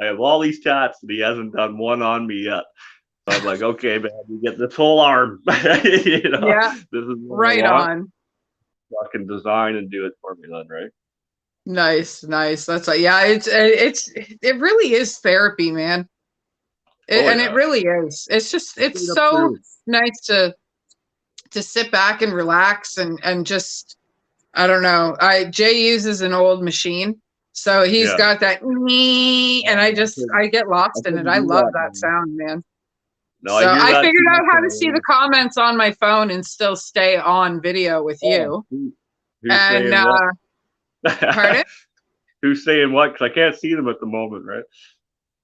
have all these tats, and he hasn't done one on me yet. So I'm like, okay, man, you get this whole arm. Yeah, this is right on. Fucking design and do it for me then, right? Nice. That's it really is therapy, man. It really is. It's so nice to sit back and relax and just, I don't know. Jay uses an old machine, so he's got that and I get lost in it. I love that sound, man. No, so I figured out how to see the comments on my phone and still stay on video with you. Who's saying what? Pardon? Who's saying what? Because I can't see them at the moment, right?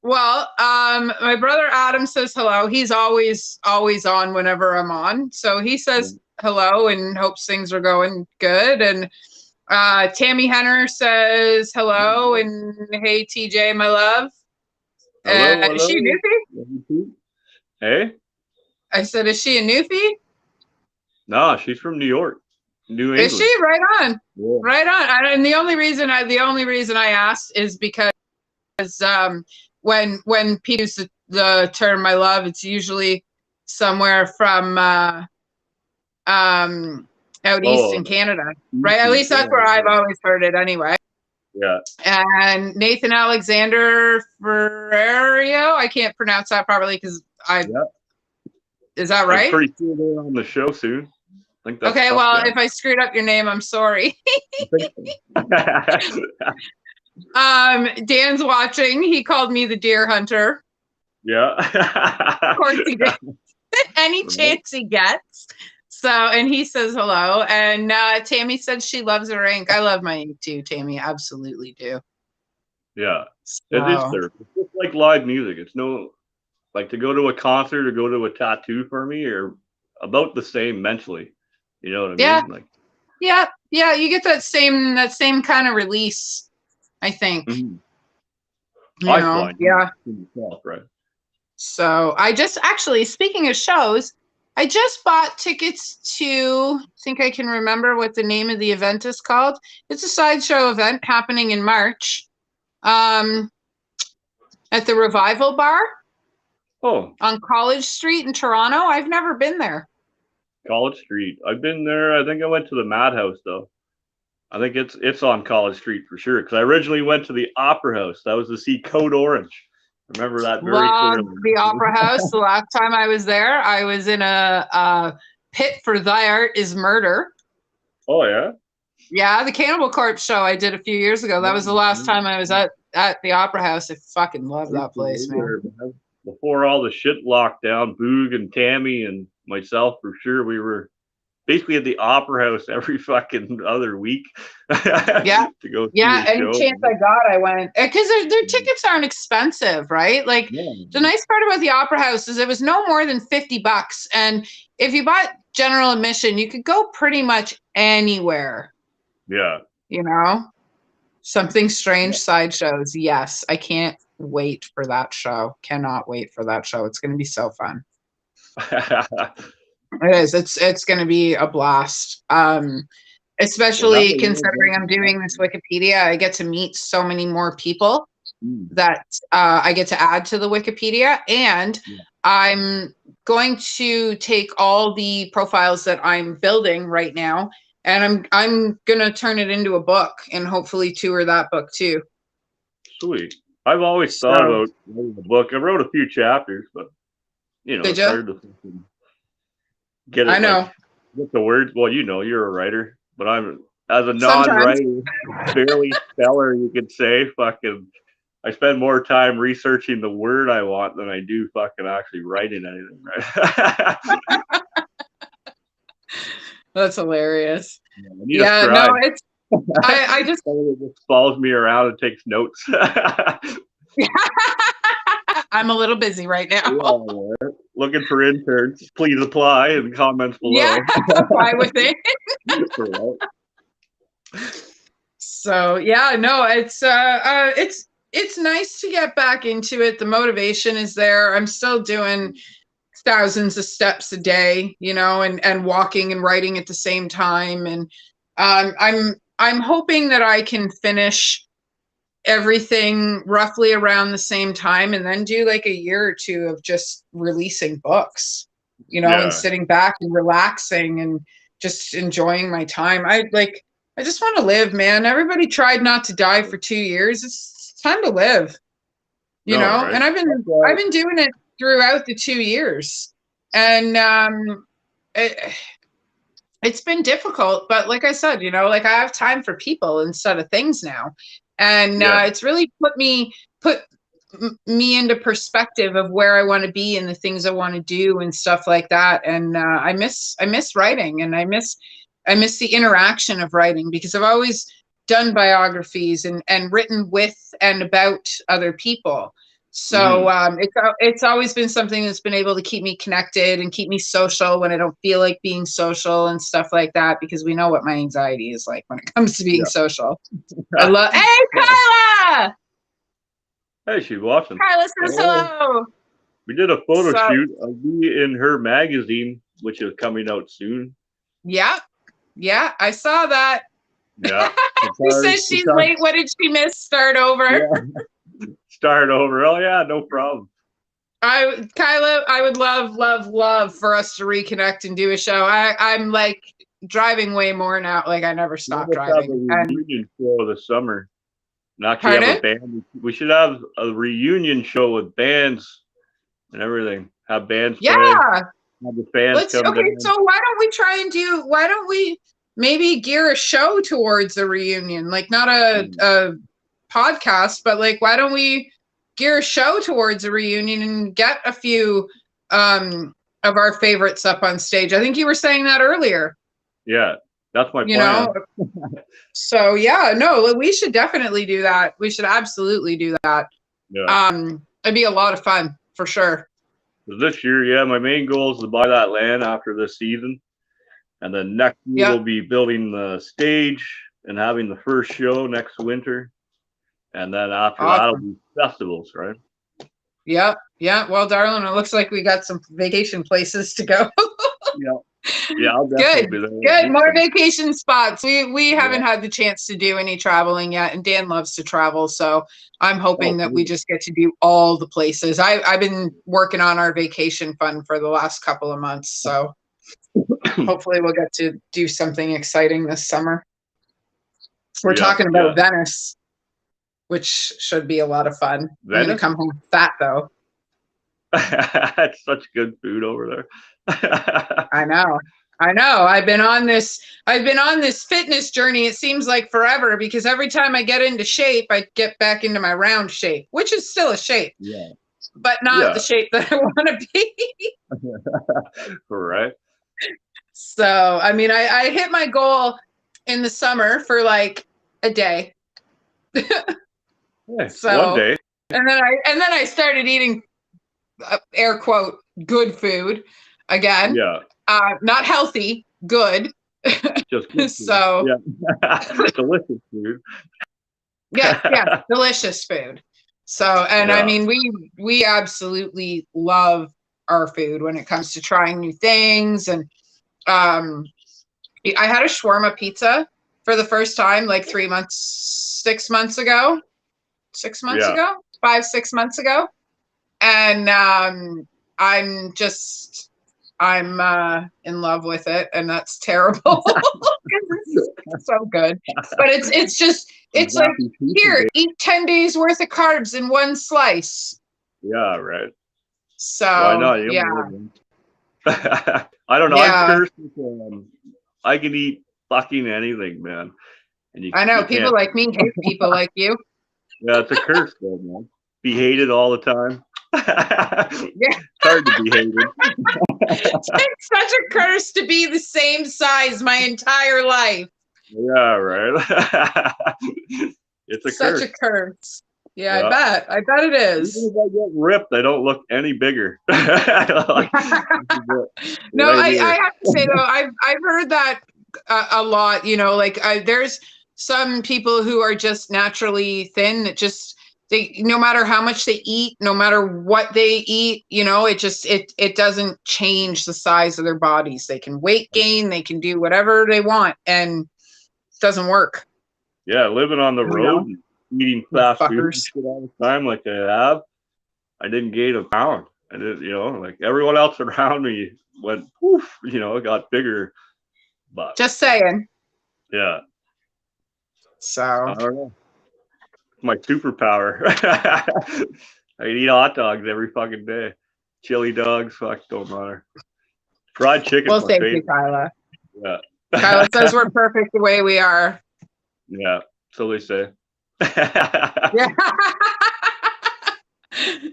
Well, my brother Adam says hello. He's always on whenever I'm on. So he says hello and hopes things are going good. And Tammy Henner says hello and hey TJ, my love. Hello. Is she a newfie? Hey? I said, is she a newfie? No, she's from New York. New England. Is she? Right on. Yeah. Right on. And the only reason I asked is because when people use the term "my love," it's usually somewhere from out east in Canada, right? At least that's where I've always heard it, anyway. Yeah. And Nathan Alexander Ferrario, I can't pronounce that properly because is that right? I'm pretty sure they're on the show soon. I think that's okay. Well, if I screwed up your name, I'm sorry. Dan's watching. He called me the deer hunter. Yeah. Of course he did. Any chance he gets. So, and he says hello. And Tammy said she loves her ink. I love my ink too, Tammy. Absolutely do. Yeah. It is So therapy. It's just like live music. It's no like to go to a concert or go to a tattoo for me are about the same mentally. You know what I yeah, mean? Like, yeah, you get that same kind of release, I think. mhm. You I know, find yeah. to myself, right? So I just actually, speaking of shows, I just bought tickets to, I think I can remember what the name of the event is called. It's a sideshow event happening in March, um, at the Revival Bar Oh, on College Street in Toronto. I've never been there. College Street. I've been there. I think I went to the Madhouse though. I think it's on College Street for sure. Because I originally went to the Opera House. That was to see Code Orange. I remember that very Love clearly. the Opera House. The last time I was there, I was in a pit for Thy Art is Murder. Oh yeah. Yeah, the Cannibal Corpse show I did a few years ago. That was the last time I was at the Opera House. I fucking love that place, man. Before all the shit locked down, Boog and Tammy and myself for sure, we were basically at the Opera House every fucking other week Yeah. to go see Yeah, a any show. chance I got, I went because their tickets aren't expensive, right? Like Yeah, the nice part about the Opera House is it was no more than $50, and if you bought general admission, you could go pretty much anywhere. yeah. You know, Something Strange sideshows. Yes, I can't wait for that show. Cannot wait for that show. It's going to be so fun. It is. It's going to be a blast. Well, now Especially that you're considering I'm going doing this Wikipedia, I get to meet so many more people to- that I get to add to the Wikipedia, and yeah. I'm going to take all the profiles that I'm building right now, and I'm gonna turn it into a book and hopefully tour that book too. Sweet. I've always thought So about writing a book. I wrote a few chapters, but did it's you? hard to fucking get I it like know. get the words. Well, you're a writer, but I'm as a Sometimes. non-writer, barely speller, you could say. Fucking, I spend more time researching the word I want than I do fucking actually writing anything. Right? That's hilarious. I need a Yeah, no, scribe. it's I just Someone that just follows me around and takes notes. I'm a little busy right now. Yeah, looking for interns. Please apply in the comments below. Yeah, apply with it. So yeah, no, it's nice to get back into it. The motivation is there. I'm still doing thousands of steps a day, and walking and writing at the same time. And I'm hoping that I can finish everything roughly around the same time and then do like a year or two of just releasing books, and Yeah. sitting back and relaxing and just enjoying my time. I just want to live, man. Everybody tried not to die for 2 years. It's time to live, No, right? and I've been doing it throughout the 2 years. And it's been difficult, but like I said, like I have time for people instead of things now. And Yeah. it's really put me into perspective of where I want to be and the things I want to do and stuff like that. And I miss writing, and I miss the interaction of writing, because I've always done biographies and written with and about other people. So it's always been something that's been able to keep me connected and keep me social when I don't feel like being social and stuff like that, because we know what my anxiety is like when it comes to being social. I love. Hey, Kyla! Hey, she's watching. Kyla says hello. We did a photo So- shoot of me in her magazine, which is coming out soon. Yeah, I saw that. Yeah. She says she's late. What did she miss? Start over. Yeah. Start over. Oh yeah, no problem. Kyla, I would love for us to reconnect and do a show. I'm like driving way more now. Like I never stopped driving. Have a reunion show this summer. And actually Pardon? have a band. We should have a reunion show with bands and everything. Have bands play. Yeah. Have the fans come Okay, down. so why don't we maybe gear a show towards a reunion? Like not a podcast, but like why don't we gear a show towards a reunion and get a few of our favorites up on stage? I think you were saying that earlier. Yeah. That's my you plan. know? So yeah, no, we should definitely do that. We should absolutely do that. Yeah. It'd be a lot of fun for sure. This year, yeah, my main goal is to buy that land after this season. And then next year, Yeah. we'll be building the stage and having the first show next winter. And then after that, it'll Awesome. be festivals, right? Yeah. Yeah. Well, darling, it looks like we got some vacation places to go. Yeah. Yeah, I'll Good. definitely be there. Good. More vacation spots. We haven't Yeah. had the chance to do any traveling yet, and Dan loves to travel, so I'm hoping that we just get to do all the places. I've been working on our vacation fund for the last couple of months, so hopefully we'll get to do something exciting this summer. We're talking about Venice, which should be a lot of fun. I'm gonna come home fat though. It's such good food over there. I know. I've been on this fitness journey. It seems like forever because every time I get into shape, I get back into my round shape, which is still a shape. Yeah. But not the shape that I want to be. Right. So, I mean, I hit my goal in the summer for like a day. So, one day. And then I started eating air quote good food again. Yeah. Not healthy, good. Just good food. So yeah. Delicious food. yeah, delicious food. So, and I mean, we absolutely love our food when it comes to trying new things. And I had a shawarma pizza for the first time like 6 months ago, 6 months ago, 5-6 months ago. And I'm in love with it, and that's terrible. It's so good, but it's just like, here, eat 10 days worth of carbs in one slice. Yeah, right. So I know, yeah. I don't know. Yeah. I'm cursed with, I can eat fucking anything, man. And I know people like me hate people like you. Yeah, it's a curse, though, man. Be hated all the time. Yeah. It's hard to be hated. It's such a curse to be the same size my entire life. Yeah, right. It's a such curse. a curse. Yeah, I bet it is. Even if I get ripped, I don't look any bigger. No, I have to say though, I've heard that a lot. You know, like there's some people who are just naturally thin that just no matter how much they eat, no matter what they eat, you know, it doesn't change the size of their bodies. They can weight gain, they can do whatever they want, and it doesn't work. Yeah, living on the road and eating fast food all the time like I have, I didn't gain a pound. I didn't, like everyone else around me went poof, it got bigger. But just saying. Yeah. So I don't know. My superpower. I eat hot dogs every fucking day. Chili dogs, fuck, don't matter. Fried chicken. Well, thank you, Kyla. Yeah. Kyla says we're perfect the way we are. Yeah, so they say. Yeah.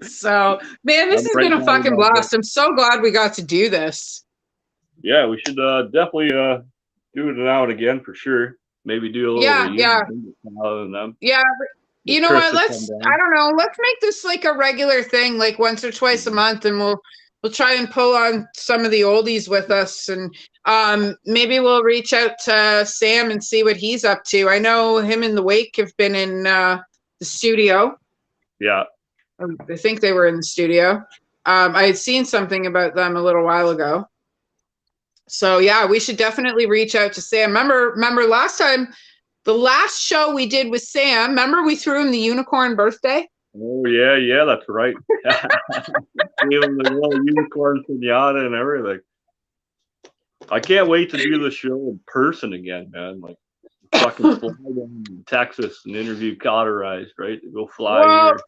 So, man, this has been a fucking blast. I'm so glad we got to do this. Yeah, we should definitely do it now and again for sure. Maybe do a little Yeah. Yeah. You know what? I don't know. Let's make this like a regular thing, like once or twice a month, and we'll try and pull on some of the oldies with us, and maybe we'll reach out to Sam and see what he's up to. I know him and the Wake have been in the studio. Yeah. I think they were in the studio. I had seen something about them a little while ago. So yeah, we should definitely reach out to Sam. Remember last time, the last show we did with Sam, remember we threw him the unicorn birthday? Oh, yeah, that's right. Gave him the little unicorn pinata and everything. I can't wait to do the show in person again, man. Like, fucking fly down to Texas and interview Cauterized, right? Go fly here.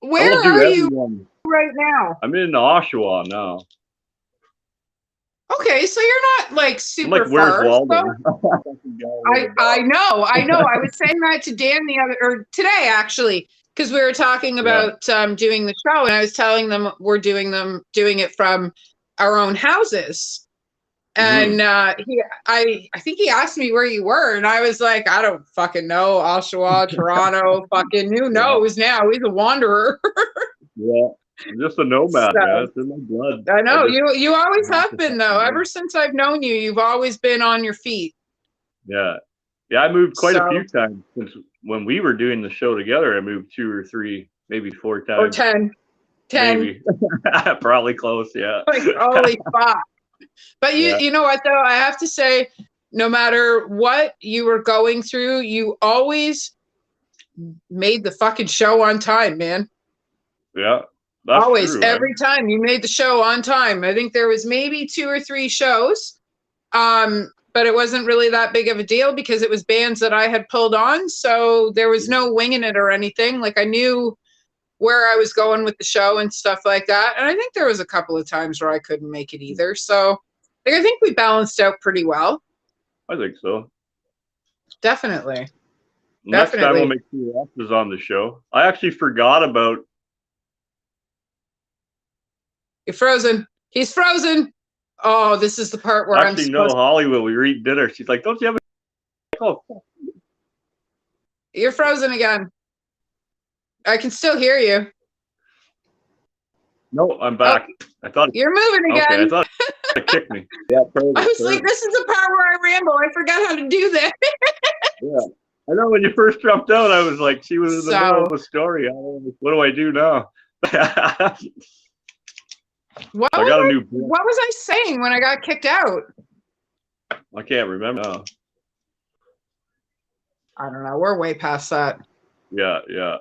Where are you right now? I'm in Oshawa now. Okay, so you're not like super where's far. Walden? I know. I was saying that to Dan today actually, because we were talking about doing the show, and I was telling them we're doing it from our own houses. And I think he asked me where you were, and I was like, I don't fucking know. Oshawa, Toronto, fucking who knows now? He's a wanderer. Yeah. I'm just a nomad, man. It's in my blood. I know you always have been though. Ever since I've known you, you've always been on your feet. Yeah. Yeah, I moved quite a few times since when we were doing the show together. I moved 2 or 3, maybe 4 times. Or 10. Maybe. Probably close, yeah. Like, holy fuck. But you know what though? I have to say, no matter what you were going through, you always made the fucking show on time, man. Yeah. That's always, true, every time you made the show on time. I think there was maybe 2 or 3 shows. But it wasn't really that big of a deal because it was bands that I had pulled on. So there was no winging it or anything. Like I knew where I was going with the show and stuff like that. And I think there was a couple of times where I couldn't make it either. So like, I think we balanced out pretty well. I think so. Definitely. Next time we'll make sure X is on the show. I actually forgot about. You're frozen. He's frozen. Oh, this is the part where actually, no, Hollywood. We were eating dinner. She's like, "Don't you have a?" Oh. You're frozen again. I can still hear you. No, I'm back. I thought you're moving again. Okay, I thought it kicked me. Yeah, perfect, I was like, this is the part where I ramble. I forgot how to do that. Yeah, I know when you first jumped out, I was like, she was in the middle of a story. What do I do now? What was I saying when I got kicked out? I can't remember now. I don't know. We're way past that. Yeah.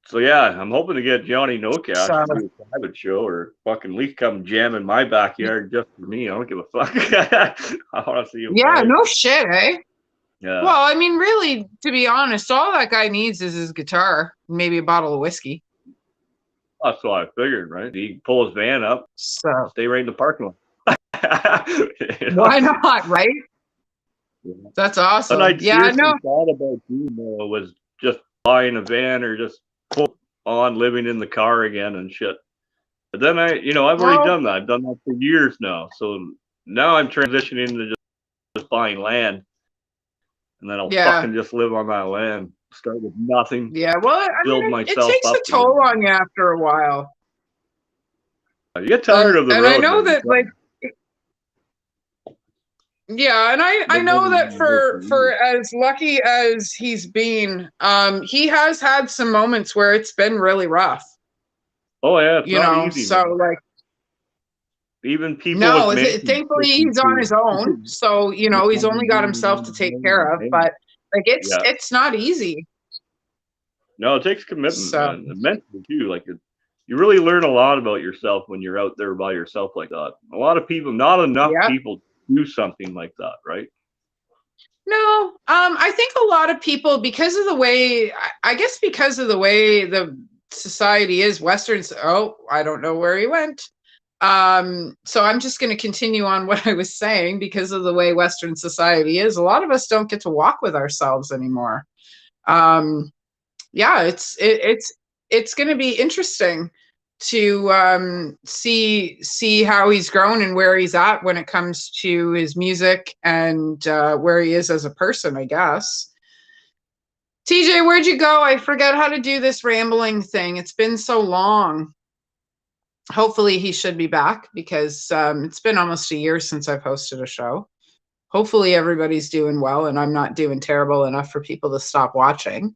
So yeah, I'm hoping to get Johnny Nocash to do a private show or fucking at least come jam in my backyard just for me. I don't give a fuck. I want to see him. Yeah, no shit, eh? Yeah. Well, I mean, really, to be honest, all that guy needs is his guitar, maybe a bottle of whiskey. That's what I figured, right? He can pull his van up, stay right in the parking lot. Why not, right? Yeah. That's awesome. But I know. Thought about was just buying a van or just full on living in the car again and shit. But then I've already done that. I've done that for years now. So now I'm transitioning to just buying land, and then I'll fucking just live on that land. Start with nothing. Yeah, well, it takes a toll on you after a while. You get tired of the road. And I know that, like, yeah, and I know that for as lucky as he's been, he has had some moments where it's been really rough. Oh yeah, it's not easy. So man. Like, even people. No, thankfully he's on his own. So he's only got himself to take care of. But like, it's not easy. No, it takes commitment, man. And mentally too. Like, you really learn a lot about yourself when you're out there by yourself like that. A lot of people, not enough people do something like that, right? No, I think a lot of people, because of the way, because of the way the society is, Westerns. Oh, I don't know where he went. So I'm just going to continue on what I was saying. Because of the way Western society is, a lot of us don't get to walk with ourselves anymore. Yeah, it's going to be interesting to see how he's grown and where he's at when it comes to his music and where he is as a person, I guess. TJ, where'd you go? I forgot how to do this rambling thing. It's been so long. Hopefully he should be back because it's been almost a year since I've hosted a show. Hopefully everybody's doing well and I'm not doing terrible enough for people to stop watching.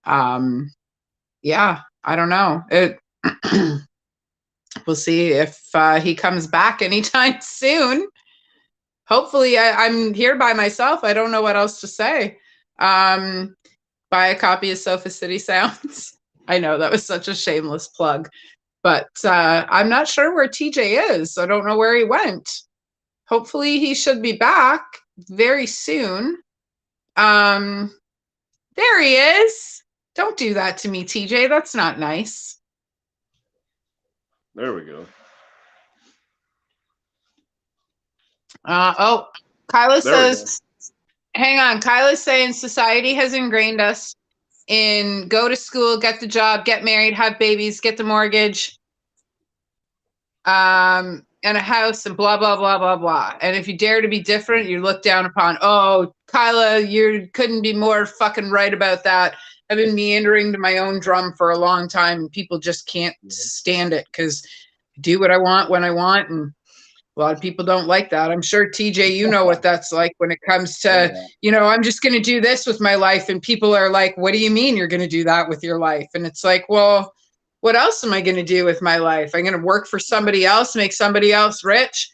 Yeah, I don't know. We'll see if he comes back anytime soon. Hopefully I'm here by myself. I don't know what else to say. Buy a copy of Sofa City Sounds. I know that was such a shameless plug, but I'm not sure where TJ is. I don't know where he went. Hopefully he should be back very soon. There he is. Don't do that to me, TJ. That's not nice. There we go. Kyla says, hang on. Kyla's saying society has ingrained us in go to school, get the job, get married, have babies, get the mortgage. and a house and blah, blah, blah, blah, blah. And if you dare to be different, you're looked down upon. Oh, Kyla, you couldn't be more fucking right about that. I've been meandering to my own drum for a long time, and people just can't stand it because I do what I want when I want. And a lot of people don't like that. I'm sure, TJ, you know what that's like when it comes to, I'm just going to do this with my life. And people are like, what do you mean you're going to do that with your life? And it's like, well, what else am I going to do with my life? I'm going to work for somebody else, make somebody else rich,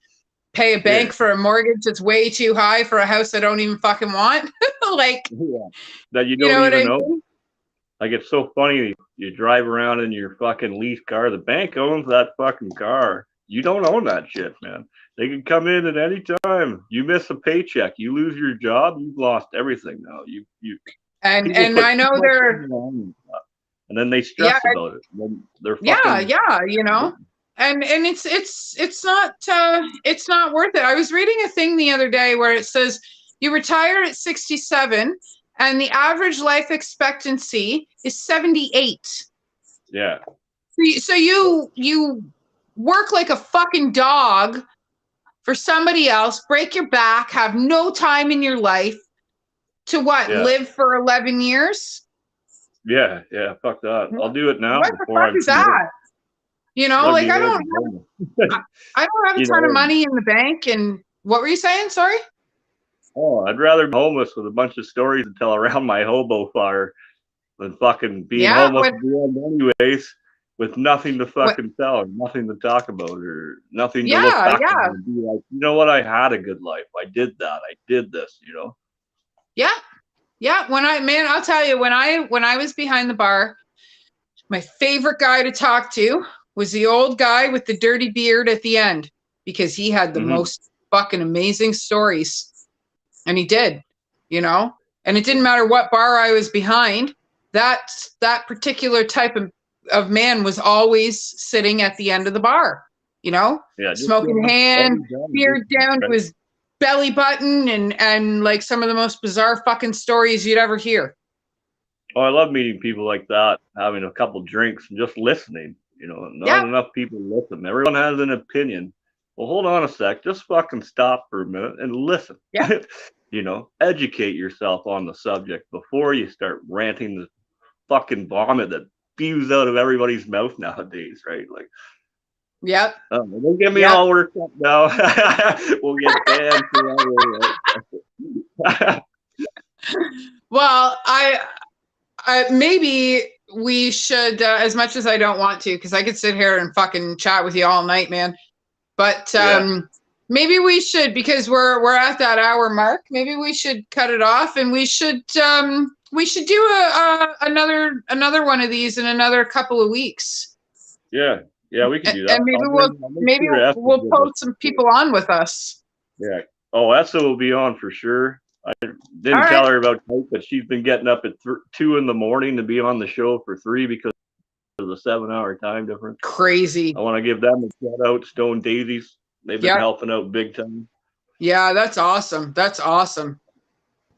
pay a bank for a mortgage that's way too high for a house I don't even fucking want. Like, that you don't even know. Like, it's so funny. You drive around in your fucking leased car. The bank owns that fucking car. You don't own that shit, man. They can come in at any time. You miss a paycheck, you lose your job, you've lost everything now. And I know they're, and then they stress about it. Then they're fucking, and it's not worth it. I was reading a thing the other day where it says you retire at 67 and the average life expectancy is 78. Yeah. So you work like a fucking dog for somebody else, break your back, have no time in your life to live for 11 years? Yeah, fuck that. I'll do it now. What the fuck is that? Like I don't have a ton of money in the bank. And what were you saying? Sorry? Oh, I'd rather be homeless with a bunch of stories to tell around my hobo fire than fucking being homeless at the end anyways, with nothing to fucking tell or nothing to talk about or nothing to look back on and be like, you know what, I had a good life. I did that. I did this, Yeah. Yeah. I'll tell you, when I was behind the bar, my favorite guy to talk to was the old guy with the dirty beard at the end, because he had the most fucking amazing stories. And he did, and it didn't matter what bar I was behind. That particular type of man was always sitting at the end of the bar, smoking hand, beard down to his belly button, and like some of the most bizarre fucking stories you'd ever hear. Oh, I love meeting people like that, having a couple drinks and just listening. Not enough people listen. Everyone has an opinion. Well, hold on a sec. Just fucking stop for a minute and listen. Yeah. Educate yourself on the subject before you start ranting the fucking vomit that spews out of everybody's mouth nowadays, right? Like, yep. Don't get me all worked up now. We'll get banned forever. Right? Well, I maybe we should, as much as I don't want to, because I could sit here and fucking chat with you all night, man. But maybe we should, because we're at that hour mark. Maybe we should cut it off, and we should do another one of these in another couple of weeks. Yeah, we can do that. And maybe we'll pull some people on with us. Yeah. Oh, Essa will be on for sure. I didn't tell her about Kate, but she's been getting up at 2 in the morning to be on the show for 3 because of the 7-hour time difference. Crazy. I want to give them a shout out, Stone Daisies. They've been helping out big time. Yeah, that's awesome. That's awesome.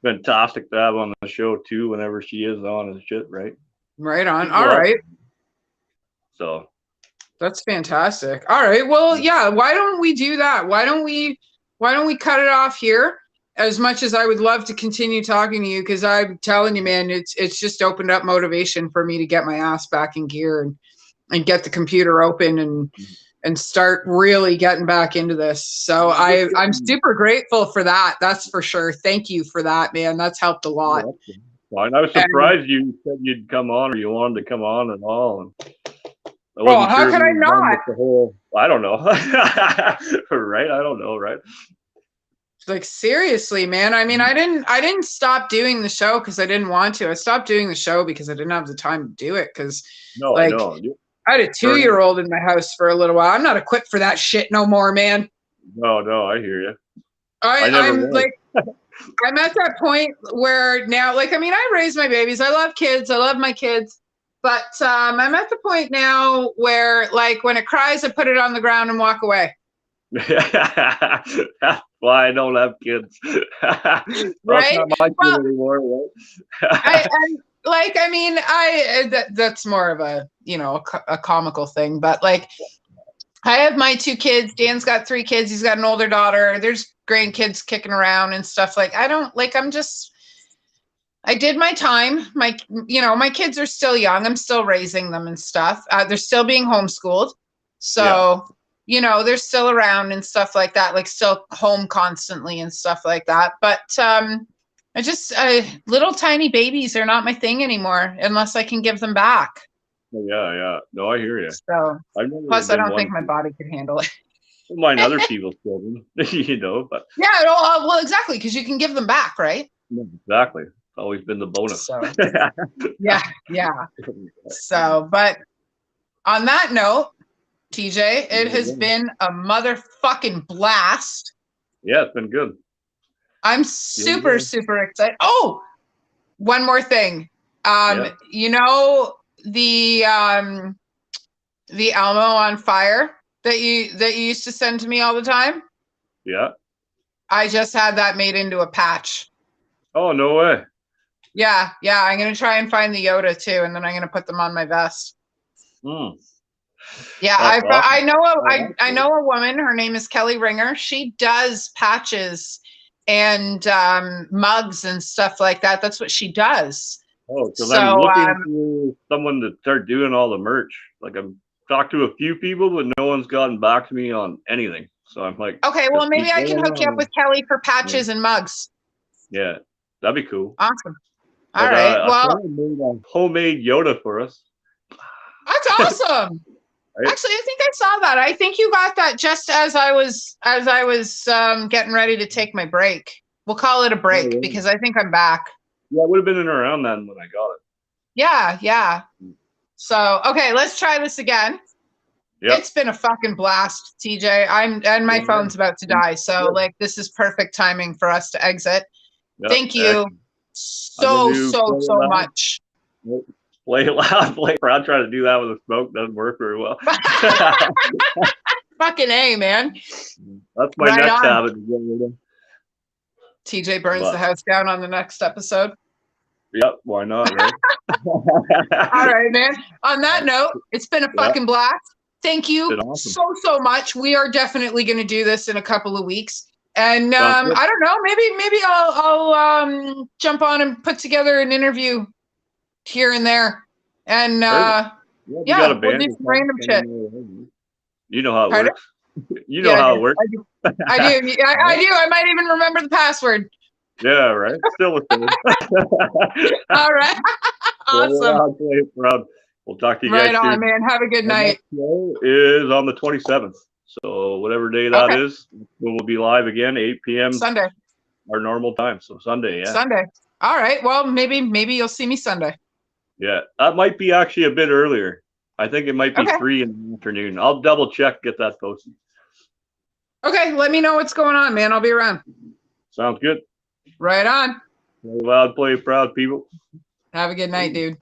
Fantastic to have on the show too, whenever she is on and shit, right? Right on. All right. So that's fantastic. All right. Well, yeah, why don't we do that? Why don't we cut it off here? As much as I would love to continue talking to you, because I'm telling you, man, it's just opened up motivation for me to get my ass back in gear and get the computer open and start really getting back into this. So I'm super grateful for that. That's for sure. Thank you for that, man. That's helped a lot. Fine. I was surprised you said you'd come on, or you wanted to come on at all. And how could I not? I don't know. Right? I don't know. Right? Like, seriously, man. I mean, I didn't stop doing the show because I didn't want to. I stopped doing the show because I didn't have the time to do it. Because I had a 2-year-old in my house for a little while. I'm not equipped for that shit no more, man. No, I hear you. I'm like, I'm at that point where now, like, I mean, I raise my babies. I love kids. I love my kids. But I'm at the point now where, like, when it cries, I put it on the ground and walk away. That's why I don't have kids. Right? Not my kid anymore, right? that's more of a, a comical thing, but like, I have my 2 kids. Dan's got 3 kids. He's got an older daughter. There's grandkids kicking around and stuff. Like, I did my time. My kids are still young. I'm still raising them and stuff. They're still being homeschooled. So, they're still around and stuff like that, like still home constantly and stuff like that. But little tiny babies are not my thing anymore unless I can give them back. Yeah. No, I hear you. So, plus, I don't think my body could handle it. Mine, other people's children, but. Yeah, well, exactly, because you can give them back, right? Exactly. It's always been the bonus. So, yeah. So, but on that note, TJ, it has been a motherfucking blast. Yeah, it's been good. I'm super excited. Oh, one more thing. The Elmo on fire that you used to send to me all the time? Yeah. I just had that made into a patch. Oh, no way. Yeah. I'm gonna try and find the Yoda too, and then I'm gonna put them on my vest. Yeah, awesome. I know a woman. Her name is Kelly Ringer. She does patches and mugs and stuff like that. That's what she does. Oh, so I'm looking for someone to start doing all the merch. Like, I've talked to a few people, but no one's gotten back to me on anything. So I'm like, okay, well, maybe I can hook you up with Kelly for patches and mugs. Yeah, that'd be cool. Awesome. All right. Well, made a homemade Yoda for us. That's awesome. Right? Actually, I think I saw that. I think you got that just as I was getting ready to take my break. We'll call it a break because I think I'm back. Yeah, it would have been in around then when I got it. Yeah. So, okay, let's try this again. Yep. It's been a fucking blast, TJ. And my phone's about to die. So, this is perfect timing for us to exit. Yep. Thank you so much. Play loud, play proud. Try to do that with a smoke doesn't work very well. Fucking A, man. That's my next habit. TJ burns the house down on the next episode. Yep, why not, right? All right, man. On that note, it's been a fucking blast. Thank you so much. We are definitely going to do this in a couple of weeks. And I don't know, maybe I'll jump on and put together an interview here and there. And we'll do some random shit. You know how it works. You know how it works. I do. I do. I might even remember the password. Yeah, right. Still the same. All right. Awesome. We'll talk to you guys soon. Right on, man. Have a good night. Show is on the 27th. So whatever day that is, we'll be live again, 8 p.m. Sunday. Our normal time. So Sunday, yeah. Sunday. All right. Well, maybe you'll see me Sunday. Yeah. That might be actually a bit earlier. I think it might be 3 in the afternoon. I'll double check, get that posted. Okay. Let me know what's going on, man. I'll be around. Sounds good. Right on. Play loud, play proud, people. Have a good night, dude.